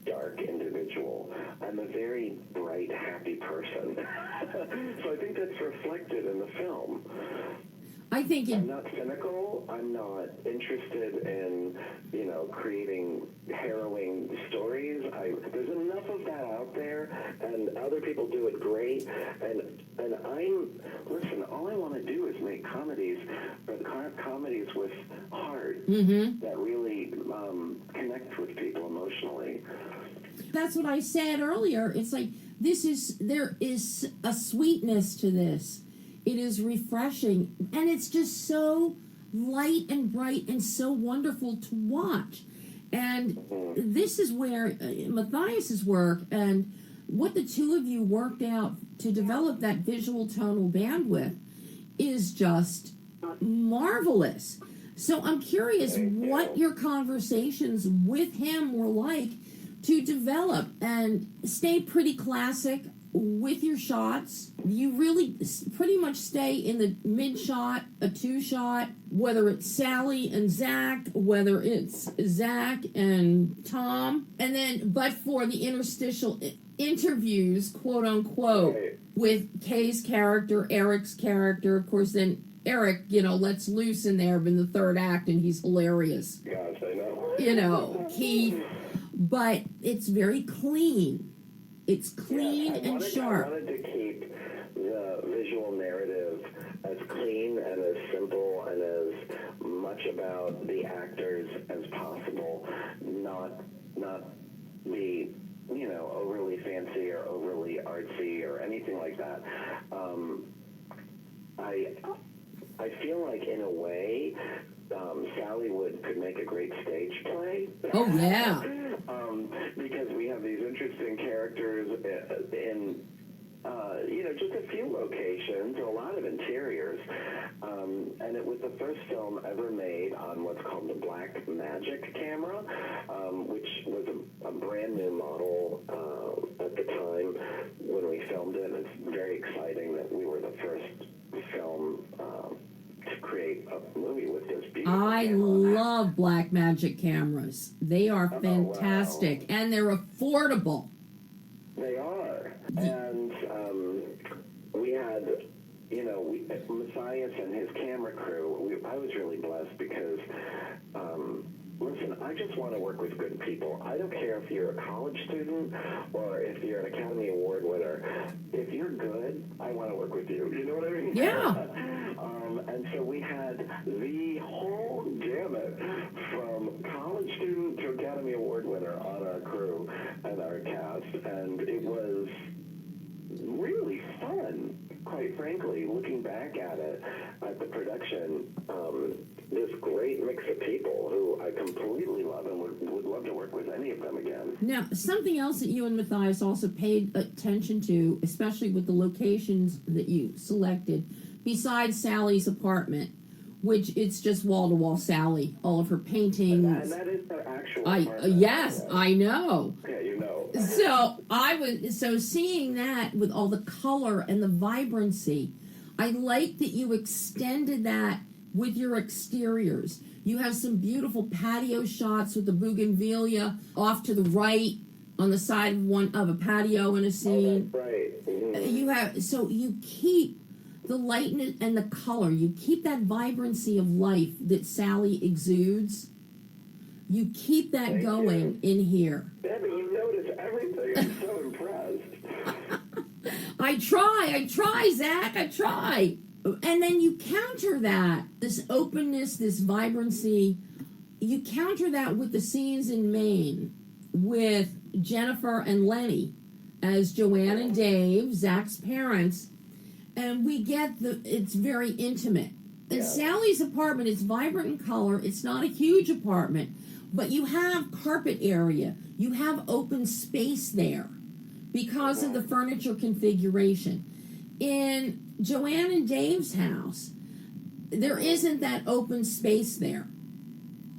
dark individual. I'm a very bright, happy person. So I think that's reflected in the film. I'm not cynical. I'm not interested in, creating harrowing stories. There's enough of that out there, and other people do it great. And all I want to do is make comedies, but comedies with heart that really connect with people emotionally. That's what I said earlier. It's like there is a sweetness to this. It is refreshing, and it's just so light and bright and so wonderful to watch. And this is where Matthias's work and what the two of you worked out to develop that visual tonal bandwidth is just marvelous. So I'm curious what your conversations with him were like to develop and stay pretty classic with your shots. You really pretty much stay in the mid-shot, a two-shot, whether it's Sally and Zach, whether it's Zach and Tom, and then, but for the interstitial interviews, quote-unquote, with Kay's character, Eric's character, of course, then Eric, lets loose in there in the third act, and he's hilarious. Gosh, I know. But it's very clean. It's clean and sharp. I wanted to keep the visual narrative as clean and as simple and as much about the actors as possible, not be, overly fancy or overly artsy or anything like that. I feel like, in a way, Sallywood could make a great stage play. Oh, yeah. Because we have these interesting characters in, just a few locations, a lot of interiors. And it was the first film ever made on what's called the Black Magic camera, which was a brand new model at the time when we filmed it. And it's very exciting that we were the first film to create a movie with this beautiful camera. Love Blackmagic cameras. They are fantastic, wow. And they're affordable. They are. And we had, Matthias and his camera crew, I was really blessed because, listen, I I just want to work with good people. I don't care if you're a college student or if you're an Academy Award winner. If you're good, I want to work with you. You know what I mean? Yeah. And so we had the whole gamut from college student to Academy Award winner on our crew and our cast, and it was really fun, quite frankly, looking back at it, at the production. This great mix of people who I completely love and would love to work with any of them again. Now, something else that you and Matthias also paid attention to, especially with the locations that you selected, besides Sally's apartment, which it's just wall-to-wall Sally, all of her paintings. And that is their actual apartment. Yes, I know. Okay, you know. So seeing that with all the color and the vibrancy, I like that you extended that with your exteriors. You have some beautiful patio shots with the bougainvillea off to the right on the side of a patio in a scene. Oh, that's right. Mm-hmm. You keep the lightness and the color. You keep that vibrancy of life that Sally exudes. You keep that Thank going you. in here. Debbie, you notice everything. I'm so impressed. I try, Zach, I try. And then you counter that, this openness, this vibrancy, you counter that with the scenes in Maine with Jennifer and Lenny as Joanne and Dave, Zach's parents, and we get it's very intimate. And Yeah. Sally's apartment is vibrant in color. It's not a huge apartment, but you have carpet area. You have open space there because of the furniture configuration. In Joanne and Dave's house, there isn't that open space there.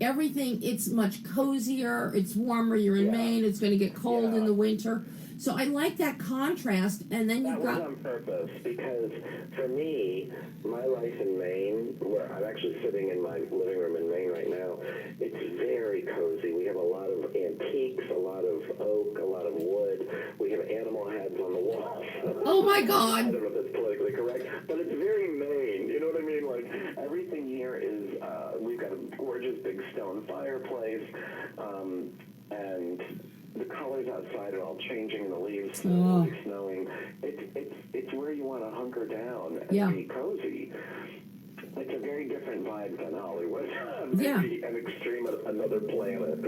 Everything, it's much cozier, it's warmer, you're in Maine, it's going to get cold in the winter. So I like that contrast, and then you've got... That was on purpose, because for me, my life in Maine, where I'm actually sitting in my living room in Maine right now, it's very cozy. We have a lot of antiques, a lot of oak, a lot of wood. We have animal heads on the walls. Oh my I God! don't know if that's politically correct, but it's very Maine. You know what I mean? Like, everything here is, we've got a gorgeous big stone fireplace, and the colors outside are all changing, and the leaves snowing. It's where you want to hunker down and be cozy. It's a very different vibe than Hollywood. Maybe an extreme of another planet.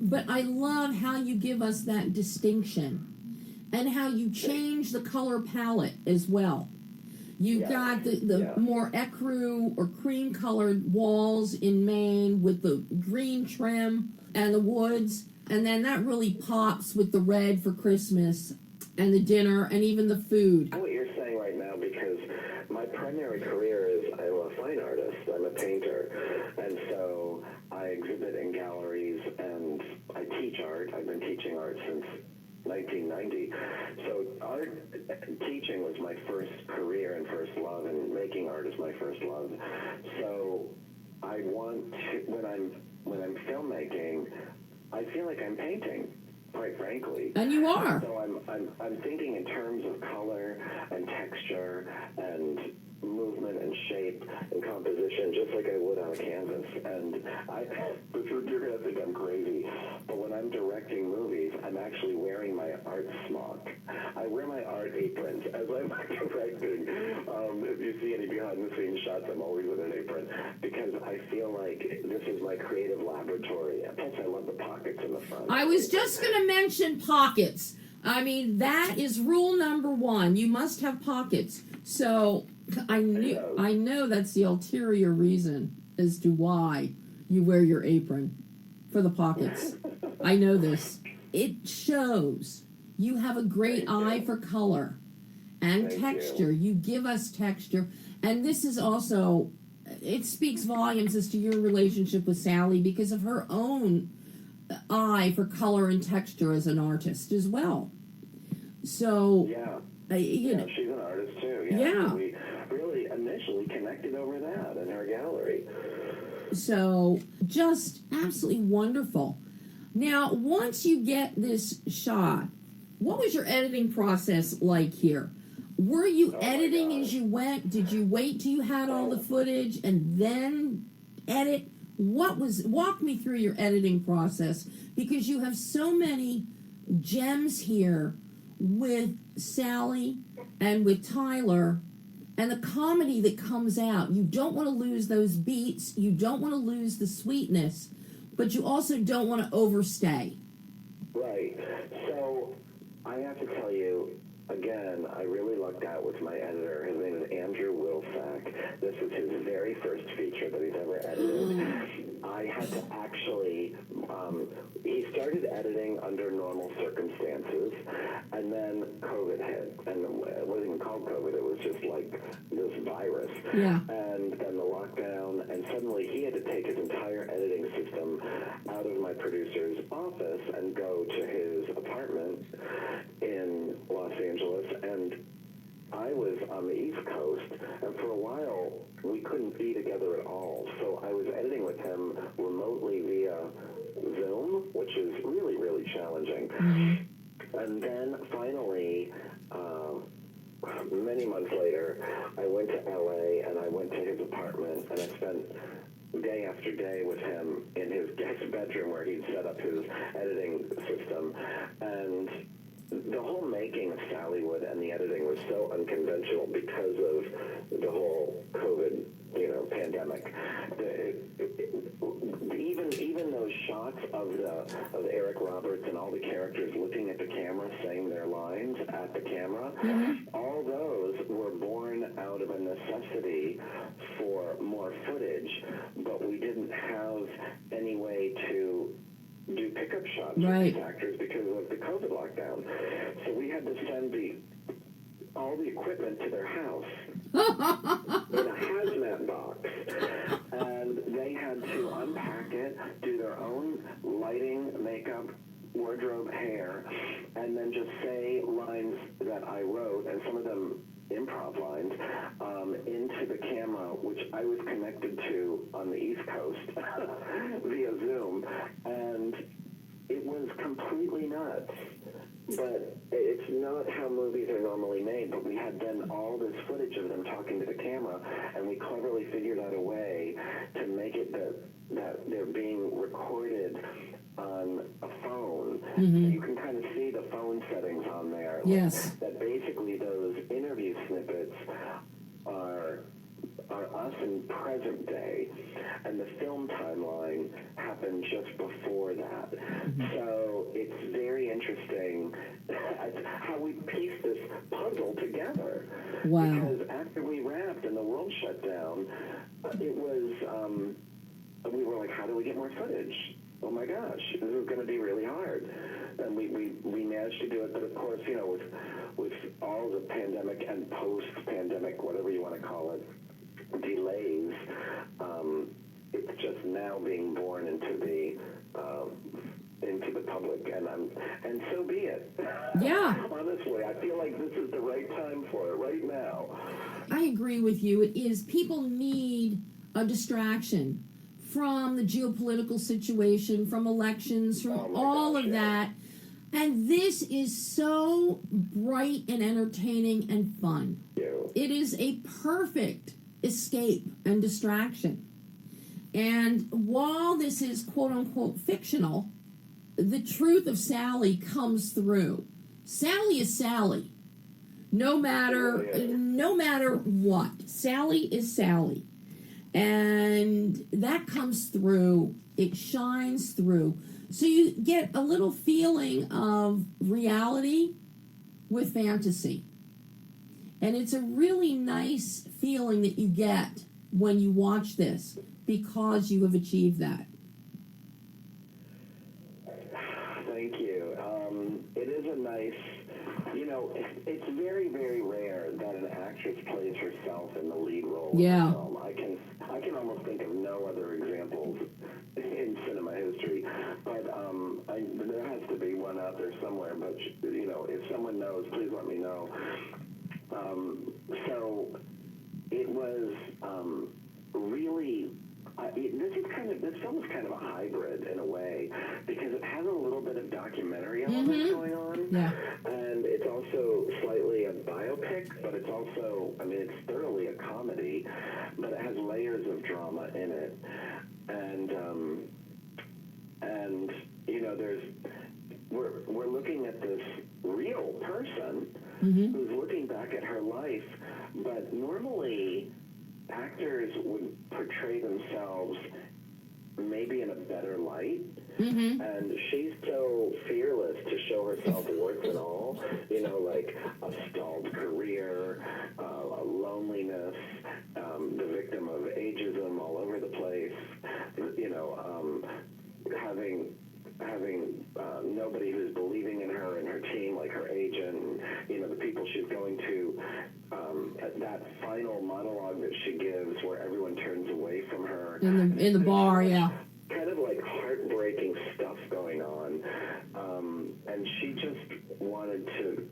But I love how you give us that distinction and how you change the color palette as well. You've got the more ecru or cream colored walls in Maine with the green trim and the woods, and then that really pops with the red for Christmas and the dinner and even the food. I know what you're saying right now, because my primary career is I'm a fine artist. I'm a painter, and so I exhibit in galleries and I teach art. I've been teaching art since 1990. So art teaching was my first career and first love, and making art is my first love. So I want to, when I'm filmmaking, I feel like I'm painting, quite frankly. And you are. So I'm thinking in terms of color and texture and movement and shape and composition, just like I would on a canvas. And you're going to think I'm crazy, but when I'm directing movies, I'm actually wearing my art smock. I wear my art aprons as I'm directing. If you see any behind-the-scenes shots, I'm always with an apron, because I feel like this is my creative laboratory. Plus, I love the pockets in the front. I was just going to mention pockets. I mean, that is rule number one. You must have pockets. So I know that's the ulterior reason as to why you wear your apron, for the pockets. I know this. It shows you have a great eye for color and texture. You give us texture. And this is also, it speaks volumes as to your relationship with Sally because of her own eye for color and texture as an artist as well. So, she's an artist too. Yeah. We really initially connected over that in her gallery. So, just absolutely wonderful. Now, once you get this shot, what was your editing process like here? Were you editing as you went? Did you wait till you had all the footage and then edit? Walk me through your editing process, because you have so many gems here with Sally and with Tyler, and the comedy that comes out. You don't want to lose those beats, you don't want to lose the sweetness, but you also don't want to overstay. Right. So I have to tell you, again, I really lucked out with my editor. His name is Andrew Wilsack. This is his very first feature that he's ever edited. I had to actually, he started editing under normal circumstances, and then COVID hit. And it wasn't even called COVID, it was just like this virus. Yeah. And then the lockdown, and suddenly he had to take his entire editing system out of my producer's office and go to his apartment in Los Angeles, and I was on the East Coast, and for a while we couldn't be together at all. So I was editing with him remotely via Zoom, which is really, really challenging. Mm-hmm. And then finally, many months later, I went to LA and I went to his apartment, and I spent day after day with him in his guest bedroom where he'd set up his editing system. And the whole making of SALLYWOOD and the editing was so unconventional because of the whole COVID, pandemic. Even those shots of Eric Roberts and all the characters looking at the camera, saying their lines at the camera, all those were born out of a necessity for more footage, but we didn't have any way to do pickup shots for these actors because of the COVID lockdown. So we had to send all the equipment to their house in a hazmat box. And they had to unpack it, do their own lighting, makeup, wardrobe, hair, and then just say lines that I wrote, and some of them improv lines, into the camera, which I was connected to on the East Coast via Zoom, and it was completely nuts. But it's not how movies are normally made, but we had then all this footage of them talking to the camera, and we cleverly figured out a way to make it that they're being recorded on a phone. Mm-hmm. So you can kind of see the phone settings on there. Yes. That basically those interview snippets are us in present day, and the film timeline happened just before that. Mm-hmm. So it's very interesting how we pieced this puzzle together. Wow. Because after we wrapped and the world shut down, it was, we were like, how do we get more footage? Oh my gosh, this is going to be really hard. And we managed to do it, but of course, with all the pandemic and post-pandemic, whatever you want to call it, delays, it's just now being born into the public, and so be it. Yeah. Honestly, I feel like this is the right time for it right now. I agree with you. It is. People need a distraction from the geopolitical situation, from elections, from all of that. And this is so bright and entertaining and fun. It is a perfect escape and distraction. And while this is quote-unquote fictional, the truth of Sally comes through. Sally is Sally. No matter what. Sally is Sally. And that comes through. It shines through. So you get a little feeling of reality with fantasy. And it's a really nice feeling that you get when you watch this, because you have achieved that. Thank you. It is a nice, it's very, very rare that an actress plays herself in the lead role of a film. I can almost think of no other examples in cinema history, but there has to be one out there somewhere. But if someone knows, please let me know. So it was really. This film is kind of a hybrid in a way, because it has a little bit of documentary elements going on, and it's also slightly a biopic romantic, but it's also, I mean, it's thoroughly a comedy, but it has layers of drama in it. And you know, we're looking at this real person who's looking back at her life, but normally actors would portray themselves maybe in a better light. And she's so fearless to show herself warts and all, you know, like a stalled career, a loneliness, the victim of ageism all over the place, you know, having nobody who's believing in her and her team, like her agent, and, you know, the people she's going to, that final monologue that she gives where everyone turns away from her. In the bar, yeah. Kind of like heartbreaking stuff going on. And she just wanted to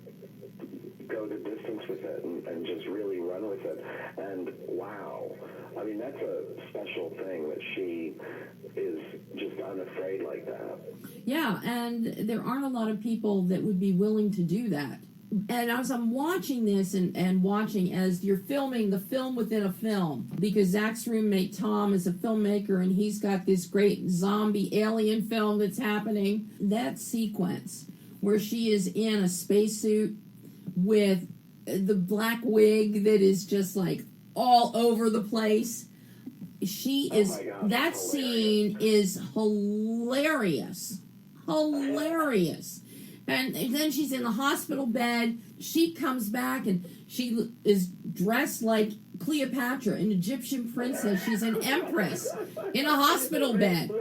go the distance with it and just really run with it. And wow, I mean, that's a special thing that she is just unafraid like that. Yeah, and there aren't a lot of people that would be willing to do that. And as I'm watching this and watching as you're filming the film within a film, because Zach's roommate Tom is a filmmaker and he's got this great zombie alien film that's happening, that sequence where she is in a spacesuit with the black wig that is just like all over the place. She is, my gosh, that scene is hilarious. Hilarious. And then she's in the hospital bed. She comes back and she is dressed like Cleopatra, an Egyptian princess. She's an empress in a hospital bed.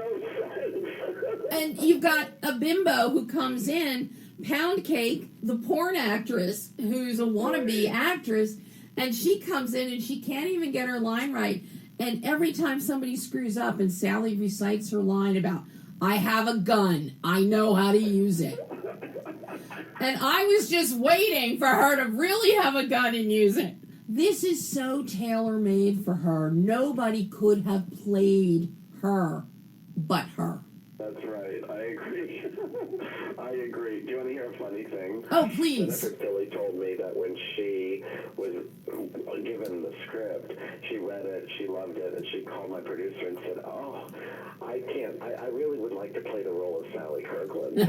And you've got a bimbo who comes in, Pound Cake, the porn actress, who's a wannabe actress, and she comes in and she can't even get her line right. And every time somebody screws up and Sally recites her line about, I have a gun, I know how to use it. And I was just waiting for her to really have a gun and use it. This is so tailor-made for her. Nobody could have played her but her. That's right. I agree. I agree. Do you want to hear a funny thing? Oh, please. Jennifer Tilly told me that when she was given the script, she read it, she loved it, and she called my producer and said, oh, I really would like to play the role of Sally Kirkland.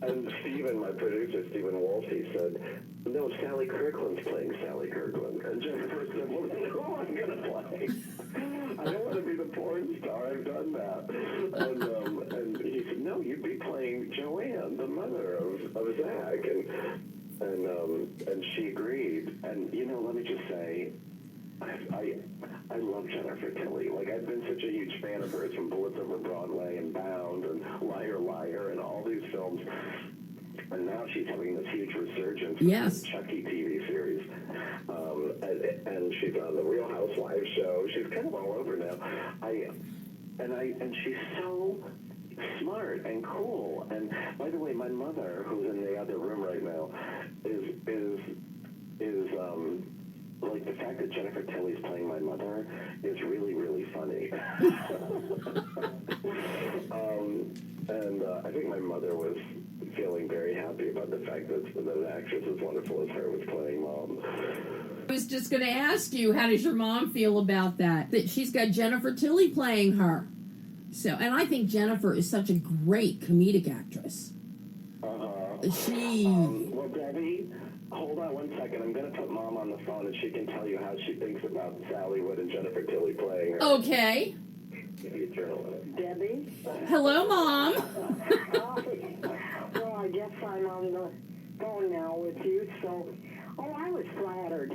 And Stephen, my producer, Stephen Wolf, he said, no, Sally Kirkland's playing Sally Kirkland. And Jennifer said, well, then who am I going to play? I don't want to be the porn star. I've done that. And he said, no, you'd be playing Joanne, the mother of Zach. And she agreed. And, you know, let me just say, I love Jennifer Tilly. Like, I've been such a huge fan of hers from Bullets Over Broadway and Bound and Liar Liar and all these films. And now she's having this huge resurgence with the Chucky TV series. And she's on the Real Housewives show. She's kind of all over now. And she's so smart and cool. And by the way, my mother, who's in the other room right now, is like, the fact that Jennifer Tilly's playing my mother is really, really funny. And I think my mother was feeling very happy about the fact that an actress as wonderful as her was playing Mom. I was just going to ask you, how does your mom feel about that? That she's got Jennifer Tilly playing her. So, and I think Jennifer is such a great comedic actress. Well, Debbie, hold on one second. I'm going to put Mom on the phone and she can tell you how she thinks about SALLYWOOD and Jennifer Tilly playing her. Okay. Debbie? Hello, Mom. Well, I guess I'm on the phone now with you, so... Oh, I was flattered.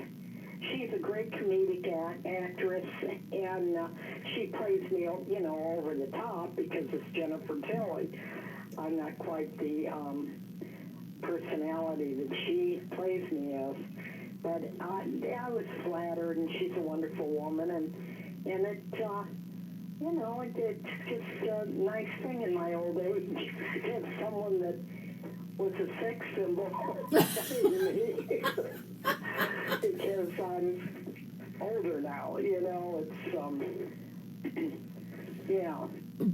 She's a great comedic actress, and she plays me, you know, over the top because it's Jennifer Tilly. I'm not quite the personality that she plays me as, but I was flattered, and she's a wonderful woman, and it, you know, it's just a nice thing in my old age to have someone that was a sex symbol because I'm older now, you know, it's, yeah.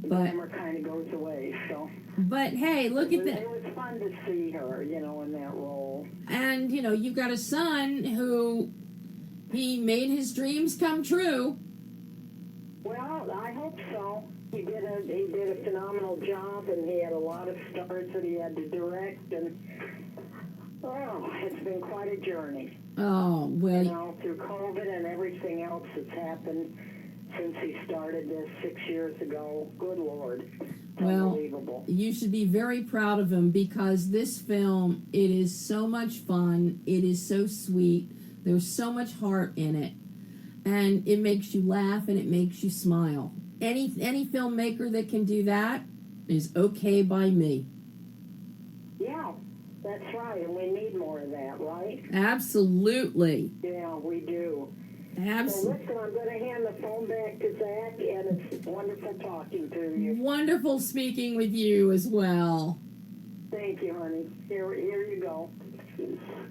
glamour kind of goes away. So, But hey, look at that. It was fun to see her, in that role. And, you've got a son who he made his dreams come true. Well, I hope so. He did a phenomenal job, and he had a lot of stars that he had to direct, and it's been quite a journey. Oh, well. Through COVID and everything else that's happened since he started this 6 years ago. Good Lord. Well, unbelievable. You should be very proud of him, because this film, it is so much fun. It is so sweet. There's so much heart in it. And it makes you laugh and it makes you smile. Any filmmaker that can do that is okay by me. Yeah, that's right. And we need more of that, right? Absolutely. Yeah, we do. Absolutely. So listen, I'm going to hand the phone back to Zach, and it's wonderful talking to you. Wonderful speaking with you as well. Thank you, honey. Here you go.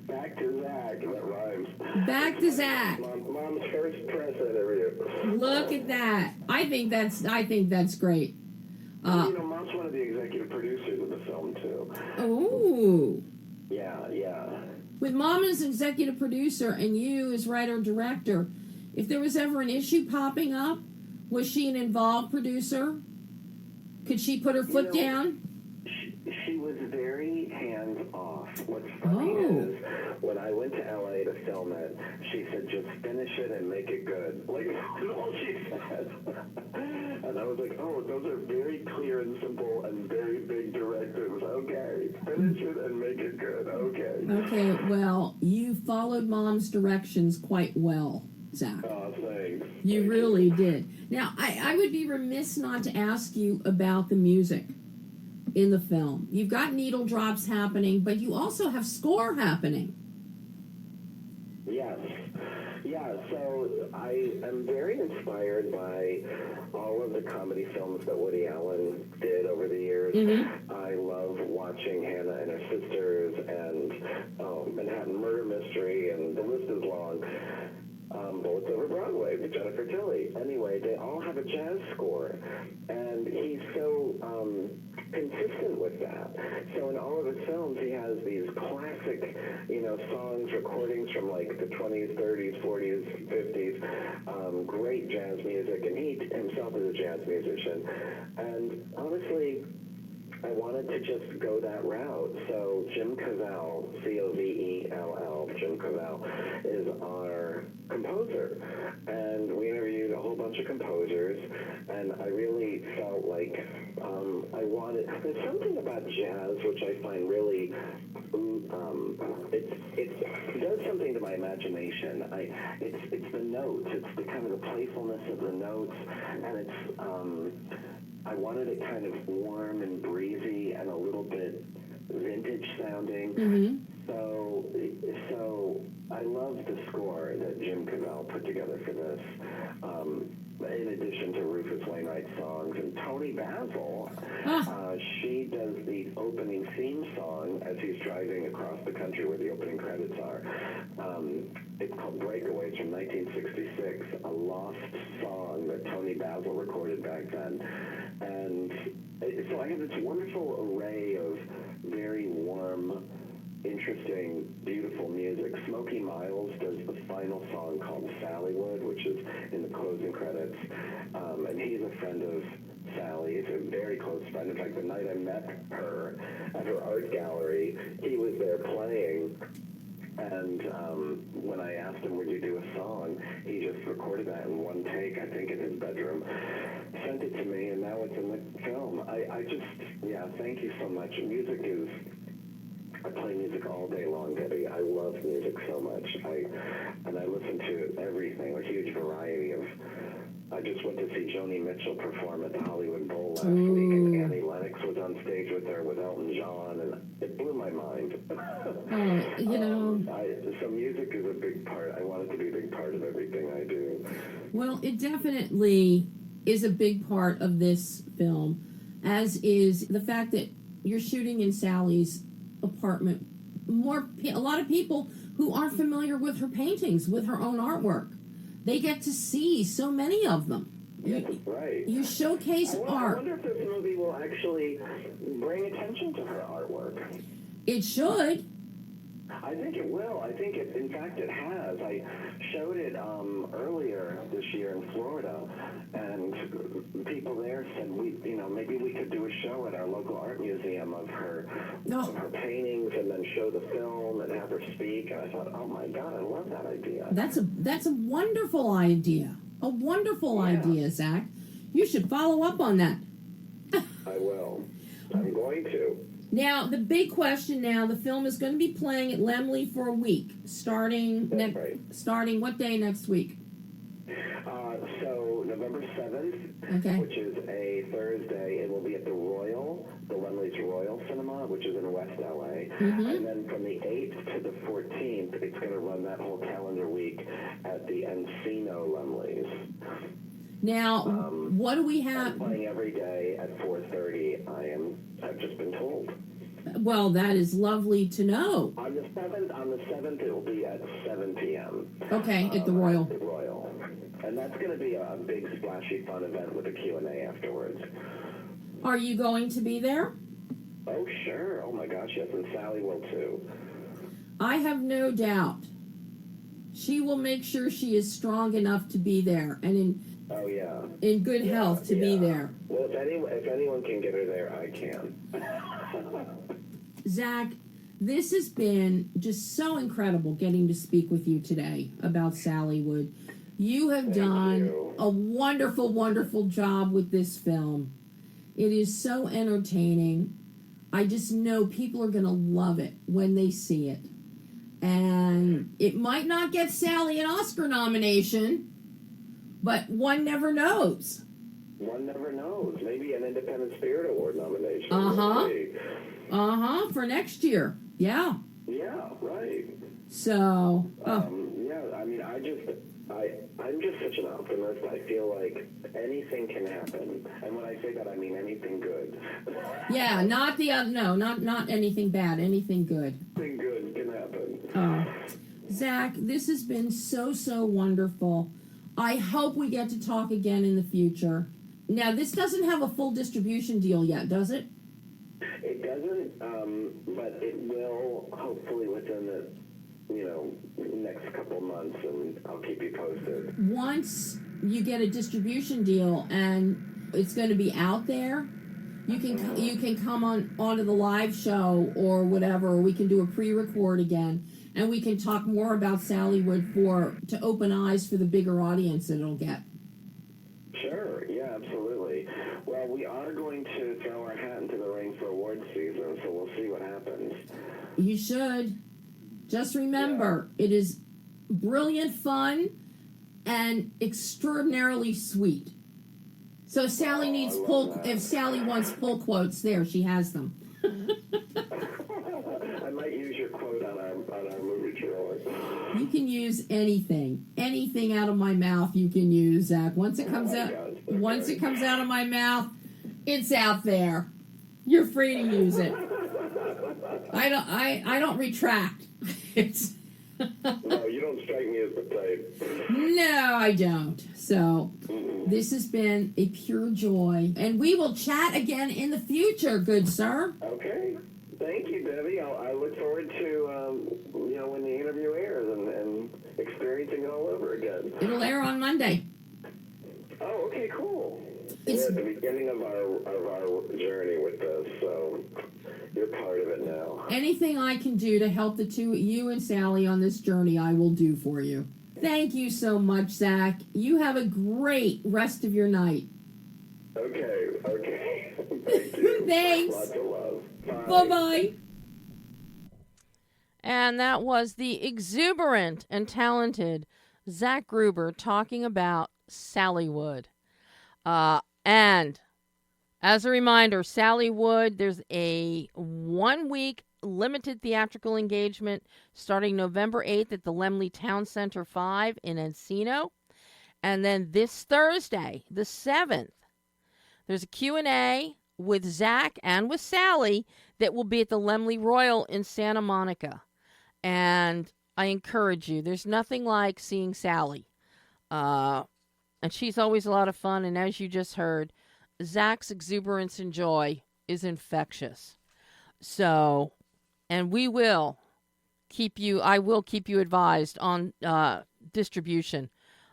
Back to Zach. That rhymes. Back to Zach. Mom's first press interview. Look at that. I think that's great. Mom's one of the executive producers of the film too. Oh. Yeah. With Mom as executive producer and you as writer-director, if there was ever an issue popping up, was she an involved producer? Could she put her foot down? She was very hands-off. What's funny is, when I went to L.A. to film it, she said, just finish it and make it good. Like, that's all she said. And I was like, those are very clear and simple and very big directives. Okay, finish it and make it good. Okay, well, you followed Mom's directions quite well, Zach. Oh, thanks. You really did. Now, I would be remiss not to ask you about the music in the film. You've got needle drops happening, but you also have score happening. Yes. Yeah, so I am very inspired by all of the comedy films that Woody Allen did over the years. Mm-hmm. I love watching Hannah and Her Sisters and Manhattan Murder Mystery, and the list is long. Bullets Over Broadway with Jennifer Tilly. Anyway, they all have a jazz score, and he's so consistent with that. So in all of his films, he has these classic, songs, recordings from like the 20s, 30s, 40s, 50s, great jazz music, and he himself is a jazz musician. And honestly, I wanted to just go that route. So Jim Cavell, Covell, Jim Cavell, is our composer. And we interviewed a whole bunch of composers, and I really felt like there's something about jazz which I find really, it does something to my imagination. It's the notes, it's the kind of the playfulness of the notes, and it's, I wanted it kind of warm and breezy and a little bit vintage sounding. Mm-hmm. So I love the score that Jim Cavell put together for this. In addition to Rufus Wainwright's songs, and Toni Basil, she does the opening theme song as he's driving across the country where the opening credits are. It's called Breakaways from 1966, a lost song that Toni Basil recorded back then. And so I have this wonderful array of very warm, interesting, beautiful music. Smokey Miles does the final song called Sallywood, which is in the closing credits. And he's a friend of Sally. He's a very close friend. In fact, the night I met her at her art gallery, he was there playing. And when I asked him, would you do a song, he just recorded that in one take, I think, in his bedroom, sent it to me, and now it's in the film. Thank you so much. Music is... I play music all day long, Debbie. I love music so much. I listen to everything, a huge variety of... I just went to see Joni Mitchell perform at the Hollywood Bowl last week, and Annie Lennox was on stage with her with Elton John, and it blew my mind. So music is a big part. I want it to be a big part of everything I do. Well, it definitely is a big part of this film, as is the fact that you're shooting in Sally's apartment. A lot of people who aren't familiar with her paintings, with her own artwork, they get to see so many of them. Yes, that's right. You showcase I art. wonder if this movie will actually bring attention to her artwork. It should. I think it will. I think it, in fact, it has. I showed it earlier this year in Florida, and people there said, maybe we could do a show at our local art museum of her paintings, and then show the film and have her speak. And I thought, oh my God, I love that idea. That's a wonderful idea. A wonderful idea, Zach. You should follow up on that. I will. I'm going to. Now, the big question now, the film is going to be playing at Laemmle for a week, starting what day next week? So November 7th, which is a Thursday, it will be at the Laemmle's Royal Cinema, which is in West LA. And then from the 8th to the 14th, it's going to run that whole calendar week at the Encino Laemmle's. Now, what do we have? I'm playing every day at 4:30. I've just been told. Well, that is lovely to know. On the 7th, it will be at 7 p.m. Okay, at the Royal. At the Royal. And that's going to be a big, splashy, fun event with a Q&A afterwards. Are you going to be there? Oh, sure. Oh, my gosh, yes, and Sally will, too. I have no doubt. She will make sure she is strong enough to be there and in good health to be there. Well, if anyone can get her there, I can. Zach, this has been just so incredible getting to speak with you today about Sallywood. You have done a wonderful, wonderful job with this film. It is so entertaining. I just know people are going to love it when they see it. And it might not get Sally an Oscar nomination, but one never knows. One never knows. Maybe an Independent Spirit Award nomination. For next year. Yeah. Yeah, right. So. I mean, I'm just such an optimist. I feel like anything can happen, and when I say that, I mean anything good. Yeah, not anything bad. Anything good. Anything good can happen. Zach, this has been so wonderful. I hope we get to talk again in the future. Now, this doesn't have a full distribution deal yet, does it? It doesn't, but it will hopefully within the next couple months, and I'll keep you posted. Once you get a distribution deal and it's going to be out there, you can come onto the live show or whatever, or we can do a pre-record again, and we can talk more about Sallywood to open eyes for the bigger audience that it'll get. Sure, yeah, absolutely. Well, we are going to throw our hat into the ring for awards season, so we'll see what happens. You should. Just remember, it is brilliant fun and extraordinarily sweet. So if Sally if Sally wants pull quotes, there she has them. I might use your quote on our movie trailer. You can use anything out of my mouth. You can use, Zach. Once it comes out of my mouth, it's out there. You're free to use it. I don't retract. No, you don't strike me as the type. No, I don't. So, this has been a pure joy. And we will chat again in the future, good sir. Okay. Thank you, Debbie. I look forward to, when the interview airs and experiencing it all over again. It'll air on Monday. Oh, okay, cool. We're at the beginning of our journey with this, so you're part of it now. Anything I can do to help you and Sally on this journey, I will do for you. Thank you so much, Zach. You have a great rest of your night. Okay. Thank you. Thanks. Lots of love. Bye-bye. And that was the exuberant and talented Zach Gruber talking about Sallywood. And as a reminder, Sallywood, there's a 1-week limited theatrical engagement starting November 8th at the Laemmle Town Center 5 in Encino. And then this Thursday, the 7th, there's a Q&A with Zach and with Sally that will be at the Laemmle Royal in Santa Monica. And I encourage you, there's nothing like seeing Sally. And she's always a lot of fun. And as you just heard, Zach's exuberance and joy is infectious. So, and I will keep you advised on distribution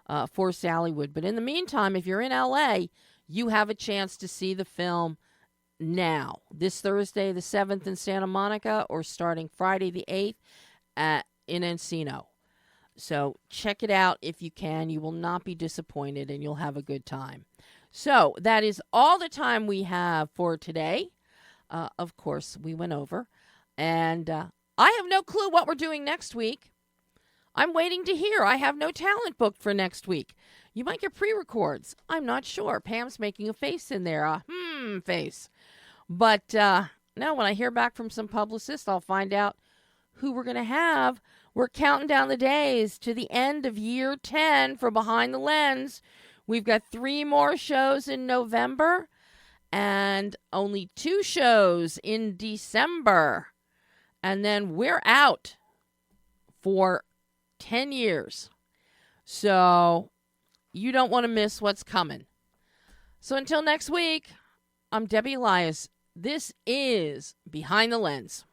for Sallywood. But in the meantime, if you're in LA, you have a chance to see the film now. This Thursday, the 7th in Santa Monica, or starting Friday the 8th in Encino. So check it out if you can. You will not be disappointed, and you'll have a good time. So that is all the time we have for today. Of course, we went over. And I have no clue what we're doing next week. I'm waiting to hear. I have no talent booked for next week. You might get pre-records. I'm not sure. Pam's making a face in there, a face. But no, when I hear back from some publicists, I'll find out who we're going to have. We're counting down the days to the end of year 10 for Behind the Lens. We've got 3 more shows in November and only 2 shows in December. And then we're out for 10 years. So you don't want to miss what's coming. So until next week, I'm Debbie Elias. This is Behind the Lens.